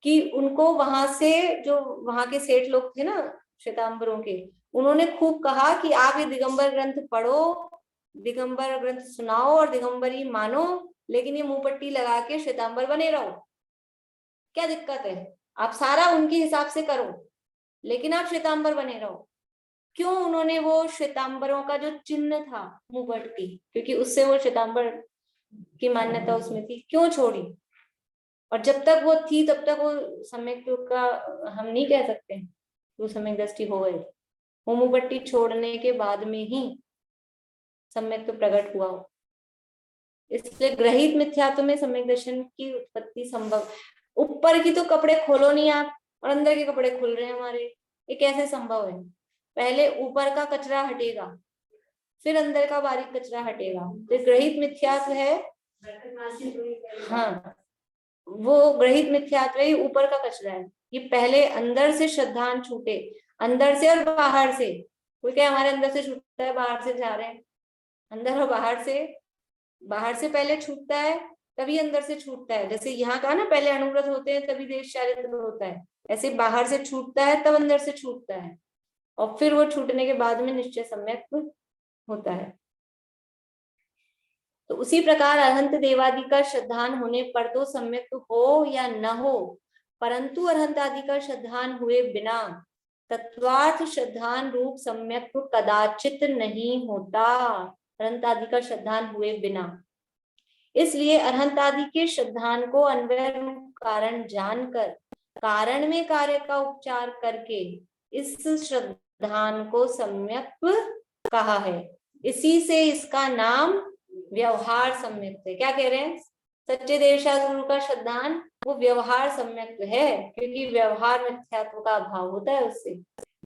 कि उनको वहां से जो वहां के सेठ लोग थे ना श्वेतांबरों के, उन्होंने खूब कहा कि आप ये दिगंबर ग्रंथ पढ़ो, दिगंबर ग्रंथ सुनाओ और दिगंबरी मानो, लेकिन ये मुंह पट्टी लगा के श्वेतांबर बने रहो, क्या दिक्कत है? आप सारा उनके हिसाब से करो, लेकिन आप श्वेतांबर बने रहो। क्यों उन्होंने वो श्वेतांबरों का जो चिन्ह था मुंह पट्टी, क्योंकि उससे वो श्वेतांबर की मान्यता उसमें थी, क्यों छोड़ी? और जब तक वो थी तब तक वो सम्यक का हम नहीं कह सकते वो सम्यक दृष्टि हो गई। वो मुंह पट्टी छोड़ने के बाद में ही सम्यक तो प्रकट हुआ हो। इसलिए ग्रहित मिथ्यात्व में सम्यक दर्शन की उत्पत्ति संभव। ऊपर की तो कपड़े खोलो नहीं आप, और अंदर के कपड़े खुल रहे हैं हमारे, ये कैसे संभव है? पहले ऊपर का कचरा हटेगा, फिर अंदर का बारीक कचरा हटेगा। तो ग्रहित मिथ्यात्व है, हाँ, वो ग्रहित मिथ्यात्व ही ऊपर का कचरा है। ये पहले अंदर से श्रद्धान छूटे, अंदर से और बाहर से। कोई क्या हमारे अंदर से छूटता है, बाहर से जा रहे हैं, अंदर और बाहर से पहले छूटता है तभी अंदर से छूटता है। जैसे यहाँ का ना, पहले अनुव्रत होते हैं तभी देश चारित्र होता है, ऐसे बाहर से छूटता है तब अंदर से छूटता है, और फिर वो छूटने के बाद में निश्चय सम्यक होता है। तो उसी प्रकार अरहंत देवादि का श्रद्धान होने पर तो सम्यक हो या न हो, परंतु अरहंत आदि का श्रद्धान हुए बिना तत्वार्थ श्रद्धान रूप सम्यक कदाचित नहीं होता। अरहंत आदि का श्रद्धान हुए बिना, इसलिए अरहंत आदि के श्रद्धान को अन्वय रूप कारण जानकर कारण में कार्य का उपचार करके इस श्रद्धान को सम्यक कहा है। इसी से इसका नाम व्यवहार सम्यक है। क्या कह रहे हैं? सच्चे देवशास्त्र गुरु का श्रद्धान वो व्यवहार सम्यक है, क्योंकि व्यवहार मिथ्यात्व का अभाव होता है उससे,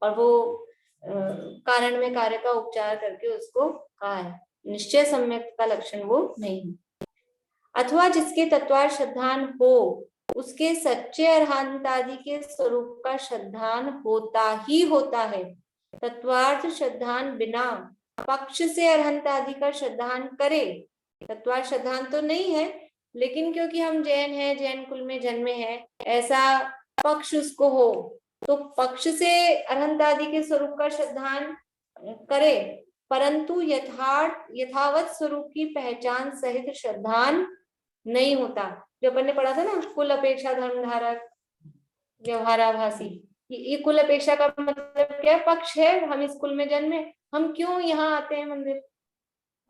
और वो कारण में कार्य का उपचार करके उसको कहा है। निश्चय सम्यक का लक्षण वो नहीं है। अथवा जिसके तत्वार श्रद्धान हो उसके सच्चे अरहंत आदि के स्वरूप का श्रद्धान होता ही होता है। तत्वार्थ श्रद्धान बिना पक्ष से अरहंत आदि का श्रद्धान करे, तत्वार्थ श्रद्धान तो नहीं है, लेकिन क्योंकि हम जैन हैं, जैन कुल में जन्मे हैं, ऐसा पक्ष उसको हो, तो पक्ष से अरहंत आदि के स्वरूप का श्रद्धान करे, परंतु यथावत स्वरूप की पहचान सहित श्रद्धान नहीं होता। जो अपन ने पढ़ा था ना, कुल अपेक्षा धर्मधारक व्यवहाराभासी, ये कुल अपेक्षा का मतलब क्या? पक्ष है, हम इस कुल में जन्मे, हम क्यों यहाँ आते हैं मंदिर,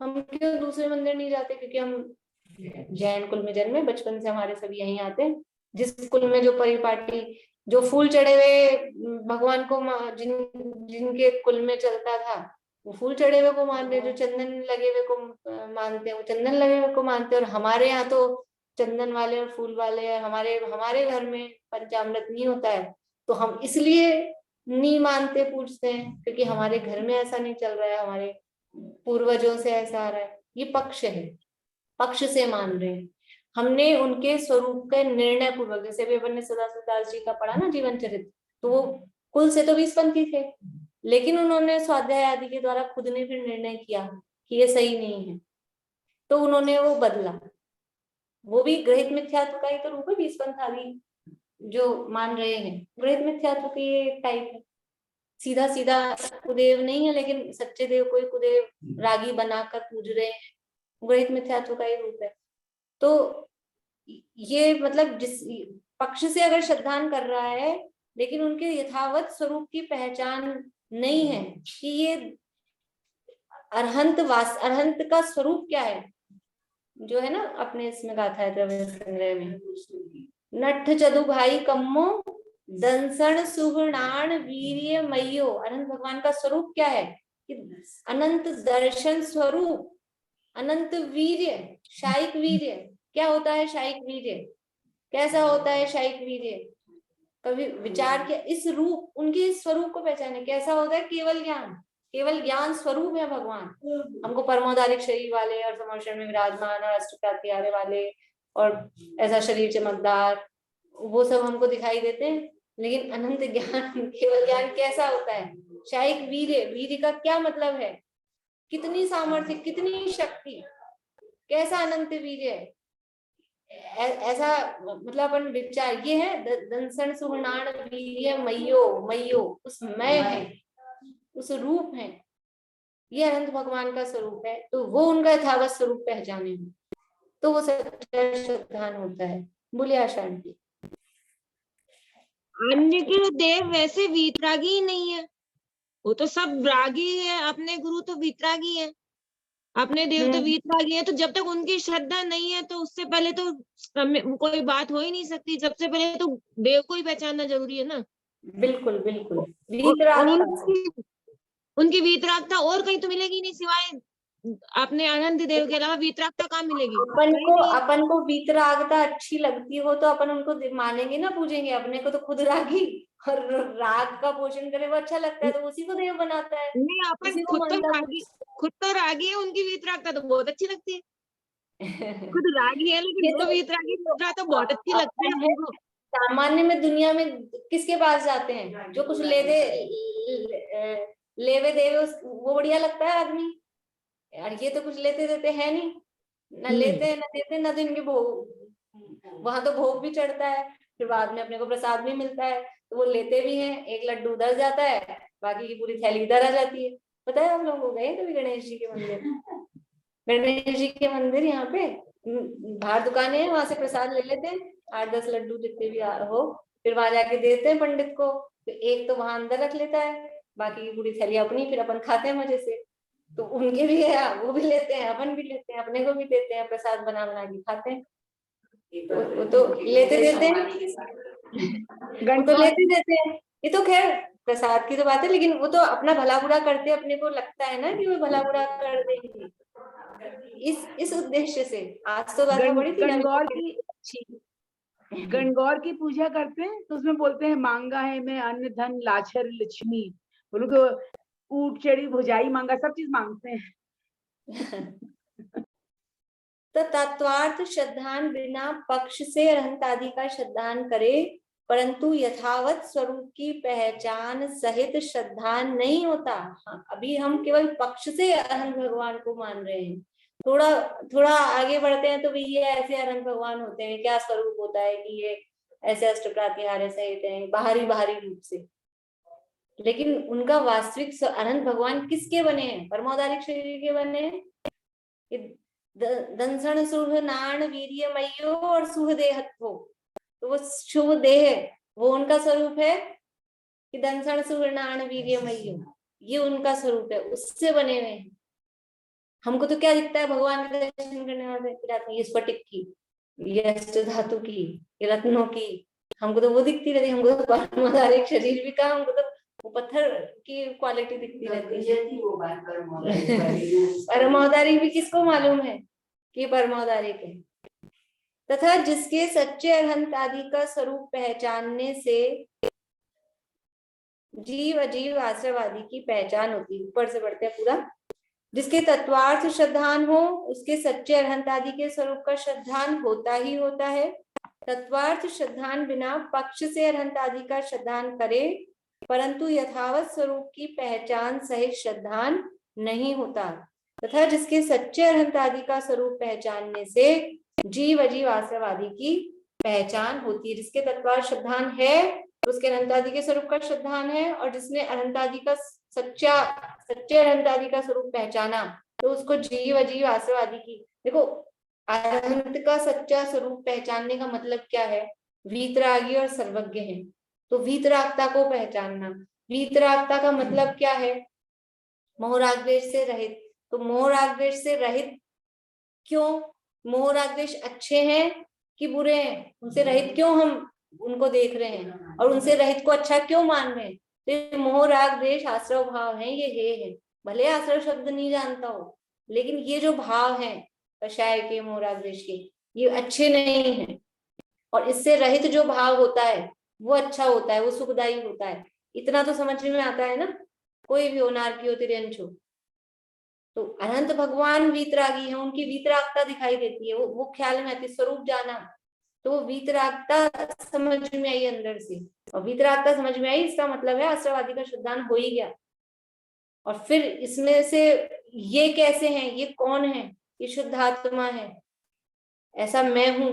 हम क्यों दूसरे मंदिर नहीं जाते? क्योंकि हम जैन कुल में जन्मे, बचपन से हमारे सभी यहीं आते हैं। जिस कुल में जो परिपाटी, जो फूल चढ़े हुए भगवान को जिनके कुल में चलता था, वो फूल चढ़े हुए को मानते, जो चंदन लगे हुए को मानते हैं वो चंदन लगे हुए को मानते हैं। और हमारे यहाँ तो चंदन वाले और फूल वाले, हमारे घर में पंचामृत नहीं होता है, तो हम इसलिए नहीं मानते, पूछते हैं, क्योंकि हमारे घर में ऐसा नहीं चल रहा है, हमारे पूर्वजों से ऐसा आ रहा है। ये पक्ष है, पक्ष से मान रहे हैं। हमने उनके स्वरूप का निर्णय पूर्वक, जैसे भी अपन ने सदाशिव दास जी का पढ़ा ना जीवन चरित्र, तो वो कुल से तो 20पंथी थे, लेकिन उन्होंने स्वाध्याय आदि के द्वारा खुद ने फिर निर्णय किया कि ये सही नहीं है, तो उन्होंने वो बदला। वो भी ग्रहित मिथ्यात्व का ही तो रूप है 20पंथ आदि जो मान रहे हैं। ग्रहित मिथ्यात्व की ये टाइप है, सीधा सीधा कुदेव नहीं है, लेकिन सच्चे देव को कुदेव रागी बनाकर पूज रहे हैं, ग्रहित मिथ्यात्व का ही रूप है। तो ये मतलब जिस पक्ष से अगर श्रद्धान कर रहा है, लेकिन उनके यथावत स्वरूप की पहचान नहीं है कि ये अरहंत का स्वरूप क्या है, जो है ना अपने इसमें गाथा है द्रव्य संग्रह में, नठ चदु भाई कम्मो दंसण सुगुणान वीर्य मयो। अनंत भगवान का स्वरूप क्या है? कि अनंत दर्शन स्वरूप, अनंत वीर्य, शायिक वीर्य। क्या होता है शायिक वीर्य? कैसा होता है शायिक वीर्य? कभी विचार किया? इस रूप, उनके इस स्वरूप को पहचाने। कैसा होता है? केवल ज्ञान। केवल ज्ञान स्वरूप है भगवान। हमको परमोदारिक शरीर वाले और समर्षण में विराजमान और अष्टप्रात्यारे वाले और ऐसा शरीर चमकदार, वो सब हमको दिखाई देते हैं। लेकिन अनंत ज्ञान, केवल ज्ञान कैसा होता है? शायक वीर्य, वीर्य का क्या मतलब है? कितनी सामर्थ्य, कितनी शक्ति, कैसा अनंत वीर्य है? ऐसा मतलब अपन विचार, ये है दंसन सुवर्णाण वीर्य मयो, मयो उस मय है, उस रूप है, ये अनंत भगवान का स्वरूप है। तो वो उनका यथावत स्वरूप पहचाने हो तो वो सच्चा श्रद्धान होता है। बोलिए आशांति। अन्य के देव वैसे वीतरागी ही नहीं है, वो तो सब रागी है। अपने गुरु तो वीतरागी है, अपने देव तो वीतरागी है। तो जब तक उनकी श्रद्धा नहीं है तो उससे पहले तो कोई बात हो ही नहीं सकती। सबसे पहले तो देव को ही पहचानना जरूरी है ना। बिल्कुल बिल्कुल। और उनकी वीतरागता और कहीं तो मिलेगी नहीं सिवाय अपने आनंद देव के अलावा। वीतरागता कहाँ मिलेगी? अपन को वीतरागता अच्छी लगती हो तो अपन उनको मानेंगे ना, पूजेंगे। अपने को तो खुद रागी और राग का पोषण करे वो अच्छा लगता है तो उसी को देव बनाता है। नहीं, अपन खुद तो रागी है, उनकी वीतरागता तो बहुत अच्छी लगती है। खुद रागी है लेकिन वो वीतरागी तो बहुत अच्छी लगती है हमको। सामान्य में दुनिया में किसके पास जाते हैं? जो कुछ लेवे देवे वो बढ़िया लगता है आदमी। यार ये तो कुछ लेते देते है नहीं, ना लेते हैं ना देते, ना तो इनके भोग, वहां तो भोग भी चढ़ता है, फिर बाद में अपने को प्रसाद भी मिलता है तो वो लेते भी हैं। एक लड्डू उधर जाता है, बाकी की पूरी थैली इधर आ जाती है। पता है आप लोगों को गए कभी गणेश जी के मंदिर? गणेश जी के मंदिर यहाँ पे बाहर दुकानें हैं, वहां से प्रसाद ले लेते हैं 8-10 लड्डू जितने भी हो, फिर वहां जाके देते हैं पंडित को। तो एक तो वहां अंदर रख लेता है, बाकी की पूरी थैली अपनी, फिर अपन खाते हैं मजे से। तो उनके भी है, वो भी लेते हैं, अपन भी लेते हैं, अपने को भी देते हैं, प्रसाद बना बना के खाते हैं। वो तो लेते देते हैं, तो लेते देते हैं। ये तो खैर प्रसाद की तो बात है, लेकिन वो तो अपना भला बुरा करते, अपने को लगता है ना कि वो भला बुरा कर देंगे, इस उद्देश्य से। आज तो बात बड़ी थी गणगौर की पूजा करते हैं तो उसमें बोलते हैं मांगा है मैं अन्न धन लाछर लक्ष्मी। वो लोग ऊट चढ़ी भुजाई मांगा, सब चीज मांगते हैं। तो तत्वार्थ श्रद्धान बिना पक्ष से अरहंत आदि का श्रद्धान करे, परंतु यथावत स्वरूप की पहचान सहित श्रद्धान नहीं होता। हाँ, अभी हम केवल पक्ष से अरहंत भगवान को मान रहे हैं। थोड़ा थोड़ा आगे बढ़ते हैं तो भी ये ऐसे अरहंत भगवान होते हैं, क्या स्वरूप होता है कि ये ऐसे अष्टप्रात्याहार्य सहित हैं, बाहरी रूप से। लेकिन उनका वास्तविक अनंत भगवान किसके बने हैं? परमोदारिक शरीर के बने हैं। दंसन सुह नाण वीर्य मयो और सुह देहत्व, तो वो शुभ देह वो उनका स्वरूप है कि दंसन सुह नाण वीर्य मयो, ये उनका स्वरूप है, उससे बने हुए हैं। हमको तो क्या दिखता है भगवान के दर्शन करने वाले? ये स्फटिक की, ये अष्ट धातु की, ये रत्नों की, हमको तो वो दिखती रहती। हमको तो परमोदारिक शरीर भी कहा, हमको तो वो पत्थर की क्वालिटी दिखती रहती है। परमोदारिक भी किसको मालूम है कि परमोदारिक है? तथा जिसके सच्चे अरहंत आदि का स्वरूप पहचानने से जीव अजीव आश्रव आदि की पहचान होती है। ऊपर से बढ़ते हैं पूरा। जिसके तत्वार्थ श्रद्धान हो उसके सच्चे अरहंत आदि के स्वरूप का श्रद्धान होता ही होता है। तत्वार्थ श्रद्धान बिना पक्ष से अरहंत आदि का श्रद्धान करे, परंतु यथावत स्वरूप की पहचान सहित श्रद्धान नहीं होता। तथा जिसके सच्चे अरहंत आदि का स्वरूप पहचानने से जीव अजीव आश्रव आदि की पहचान होती है। जिसके तत्वार्थ श्रद्धान है उसके अरहंत आदि के स्वरूप का श्रद्धान है, और जिसने अरहंत आदि का सच्चे अरहंत आदि का स्वरूप पहचाना तो उसको जीव अजीव आश्रव आदि की। देखो, अरहंत का सच्चा स्वरूप पहचानने का मतलब क्या है? वीतरागी और सर्वज्ञ है, तो वीतरागता को पहचानना। वीतरागता का मतलब क्या है? मोह राग द्वेष से रहित। तो मोह राग द्वेष से रहित क्यों? मोह राग द्वेष अच्छे हैं कि बुरे हैं? उनसे रहित क्यों हम उनको देख रहे हैं, और उनसे रहित को अच्छा क्यों मान रहे हैं? तो मोह राग द्वेष आश्रव भाव है, ये है। भले आश्रव शब्द नहीं जानता हो, लेकिन ये जो भाव है कषाय के, मोह राग द्वेष के, ये अच्छे नहीं है। और इससे रहित जो भाव होता है वो अच्छा होता है, वो सुखदायी होता है। इतना तो समझ में आता है ना? कोई भी हो, नारकी हो, तिर्यंच हो, तो अनंत भगवान वीतरागी है, उनकी वीतरागता दिखाई देती है, वो ख्याल में आती, स्वरूप जाना, तो वो वीतरागता समझ में आई अंदर से, और वीतरागता समझ में आई, इसका मतलब है आश्रवादी का शुद्धान हो ही गया। और फिर इसमें से ये कैसे हैं, ये कौन है, ये शुद्ध आत्मा है, ऐसा मैं हूं,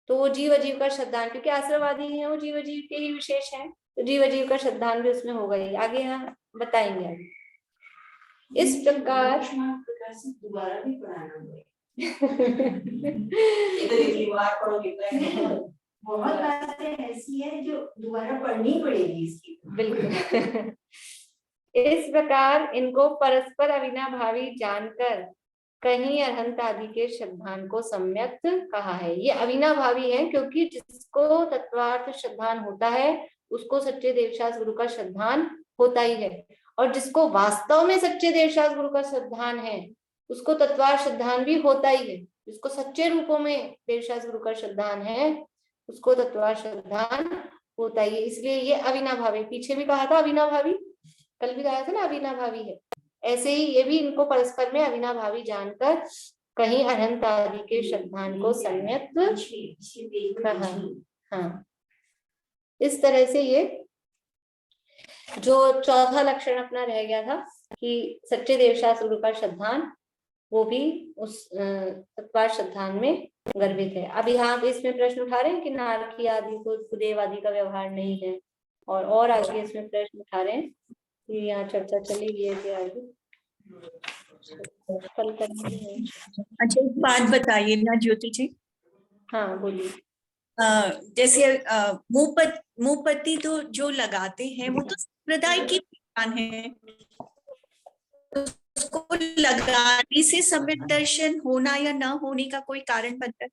तो वो जीव अजीव का श्रद्धान, क्योंकि आश्रवादी है वो जीव अजीव के ही विशेष है, तो जीव अजीव का श्रद्धान भी उसमें होगा ही। आगे हम बताएंगे। इस प्रकार दोबारा भी पढ़ाना होगा। बहुत बातें ऐसी है जो दोबारा पढ़नी पड़ेगी इसकी। बिल्कुल। इस प्रकार इनको परस्पर अविनाभावी जानकर कहीं अरहंत आदि के श्रद्धान को सम्यक कहा है। ये अविनाभावी है क्योंकि जिसको तत्वार्थ श्रद्धान होता है उसको सच्चे देवशास गुरु का श्रद्धान होता ही है, और जिसको वास्तव में सच्चे देवशास गुरु का श्रद्धान है उसको तत्वार्थ श्रद्धान भी होता ही है। जिसको सच्चे रूपों में देवशास गुरु का श्रद्धान है उसको तत्वार्थ श्रद्धान होता ही है। इसलिए ये अविनाभावी, पीछे भी कहा था अविनाभावी, कल भी कहा था ना अविनाभावी है, ऐसे ही ये भी इनको परस्पर में अविनाभावी जानकर कहीं अनंत आदि के श्रद्धान को सम्यक कहा। हाँ, इस तरह से ये जो चौथा लक्षण अपना रह गया था कि सच्चे देवशास गुरु का श्रद्धान, वो भी उस तत्वार्थ श्रद्धान में गर्भित है। अब यहाँ पे इसमें प्रश्न उठा रहे हैं कि नारकी आदि को सुदेव आदि का व्यवहार नहीं है, और आगे इसमें प्रश्न उठा रहे हैं कि यहाँ चर्चा चली गई है कि आगे कल करेंगे। अच्छा, एक बात बताइए ना ज्योति जी। हाँ बोलिए। जैसे मुंहपत्ती तो जो लगाते हैं वो तो संप्रदाय की पहचान है, उसको लगाने से सम्यक दर्शन होना या न होने का कोई कारण बनता है?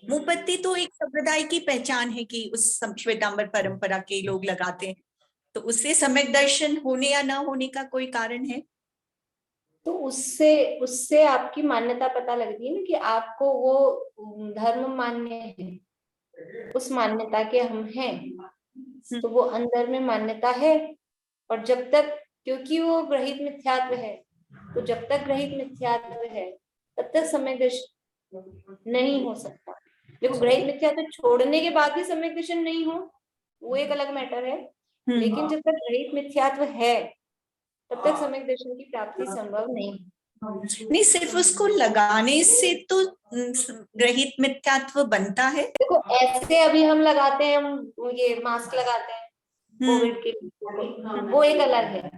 मुंहपत्ती तो एक संप्रदाय की पहचान है कि उस श्वेतांबर परंपरा के लोग लगाते हैं, तो उससे सम्यक दर्शन होने या न होने का कोई कारण है? तो उससे आपकी मान्यता पता लगती है ना कि आपको वो धर्म मान्य है, उस मान्यता के हम हैं, तो वो अंदर में मान्यता है। और जब तक, क्योंकि वो ग्रहित मिथ्यात्व है, तो जब तक ग्रहित मिथ्यात्व है तब तक सम्यक दर्शन नहीं हो सकता। देखो, ग्रहित मिथ्यात्व छोड़ने के बाद भी सम्यक दर्शन नहीं हो वो एक अलग मैटर है, लेकिन जब तक ग्रहित मिथ्यात्व है तब तक सम्यक दर्शन की प्राप्ति संभव नहीं। सिर्फ उसको लगाने से तो ग्रहित मिथ्यात्व बनता है। देखो, ऐसे अभी हम लगाते हैं, हम ये मास्क लगाते हैं कोविड के लिए, वो एक अलग है,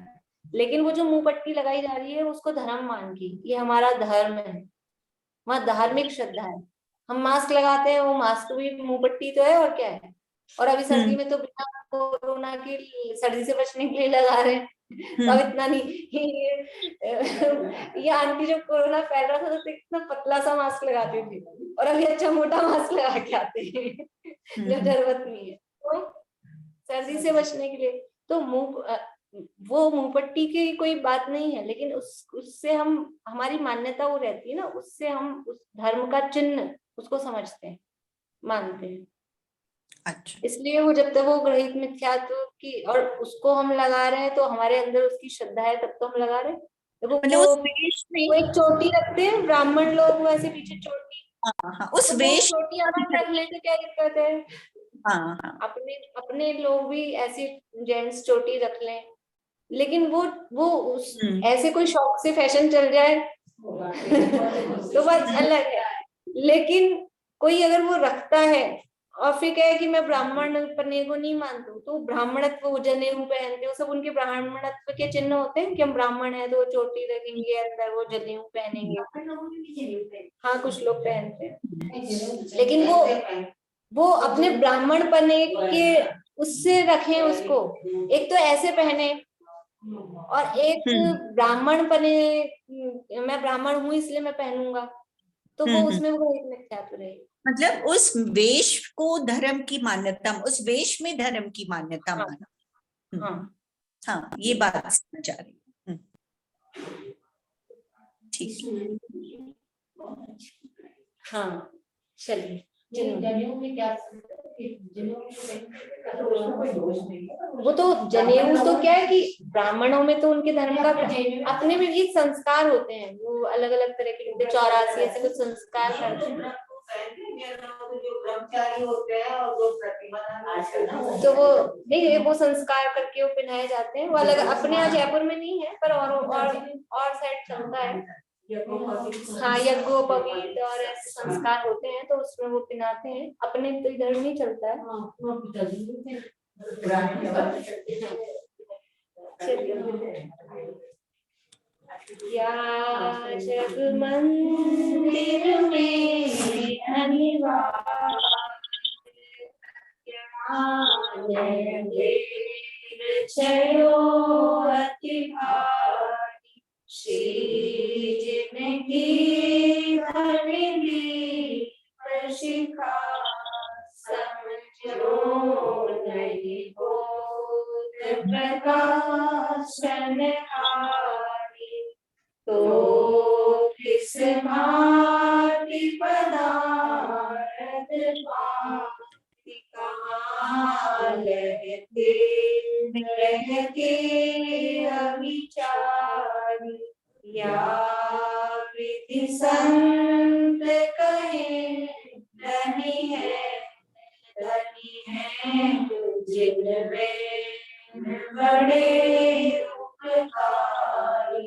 लेकिन वो जो मुंह पट्टी लगाई जा रही है उसको धर्म मान के, ये हमारा धर्म है, वहाँ धार्मिक श्रद्धा है। हम मास्क लगाते हैं, वो मास्क भी मुंह पट्टी तो है, और क्या है। और अभी सर्दी में तो बिना कोरोना की, सर्दी से बचने के लिए लगा रहे हैं, तो अब इतना नहीं। ये आंटी जब कोरोना फैल रहा था तो इतना पतला सा मास्क लगाती थी, और अभी अच्छा मोटा मास्क लगा के आते हैं जब जरूरत नहीं है, तो सर्दी से बचने के लिए। तो वो मुंहपट्टी की कोई बात नहीं है, लेकिन उससे हम, हमारी मान्यता वो रहती है ना, उससे हम उस धर्म का चिन्ह उसको समझते हैं, मानते हैं। अच्छा, इसलिए वो जब तक वो ग्रहित मिथ्यात्व की, और उसको हम लगा रहे हैं तो हमारे अंदर उसकी श्रद्धा है, तब तो हम लगा रहे हैं। देखो, वो एक चोटी रखते हैं ब्राह्मण लोग, वैसे पीछे चोटी, उस वेश चोटी अलग रख ले तो क्या दिक्कत है। हाँ, अपने लोग भी ऐसी जेंट्स चोटी रख लें, लेकिन वो उस ऐसे कोई शौक से फैशन चल जाए तो बात अलग है। लेकिन कोई अगर वो रखता है और फिर कहे कि मैं ब्राह्मण बनने को नहीं मानता हूँ, तो ब्राह्मणत्व, वो जनेऊ पहनते हो, सब उनके ब्राह्मणत्व के चिन्ह होते हैं कि हम ब्राह्मण है, तो वो चोटी रखेंगे, अंदर वो जनेऊ पहनेंगे। हाँ, कुछ लोग पहनते हैं, लेकिन वो अपने ब्राह्मण पने के उससे रखें उसको, एक तो ऐसे पहने, और एक ब्राह्मण पने, मैं ब्राह्मण हूँ इसलिए मैं पहनूंगा, तो वो उसमें वो एक मिथ्यात्व रहेगा। मतलब उस वेश को धर्म की मान्यता, उस वेश में धर्म की मान्यता माना। हाँ, ये बात समझ आ रही है। ठीक। हाँ, चलिए। जनेऊ में क्या उसमें कोई दोष नहीं है। वो तो जनेऊ तो क्या है कि ब्राह्मणों में तो उनके धर्म का अपने में भी संस्कार होते हैं, वो अलग अलग तरह के होते हैं, 84 ऐसे कुछ संस्कार करते हैं। जो ब्रह्मचारी होते हैं और वो प्रतिमा तो वो नहीं, वो संस्कार करके वो पहनाए जाते हैं, वो अलग अपने यहाँ जयपुर में नहीं है पर और साइड चलता है। हाँ, यज्ञोपवीत और ऐसे संस्कार होते हैं तो उसमें वो पहनाते हैं, अपने तो इधर नहीं चलता है। या जग मंदिर में चलो अति भारी श्री जिनकी हरिली प्रशिखा समझो नहीं बोध प्रकाशन हारी तो किस माटी पदार्थ पाती कहाँ रहते अविचारी या विधि संत कहे धनी है जिनमें बड़े उपकारी।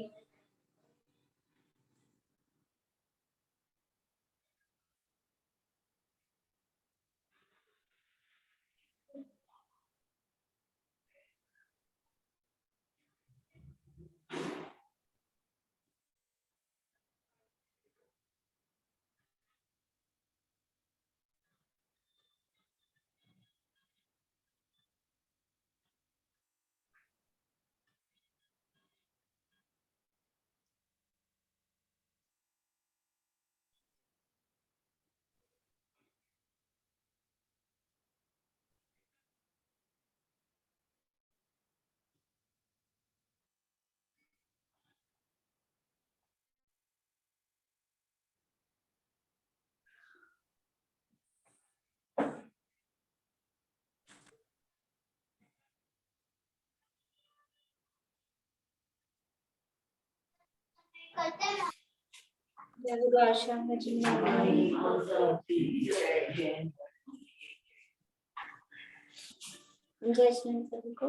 आश्रम में जय श्री सभी को।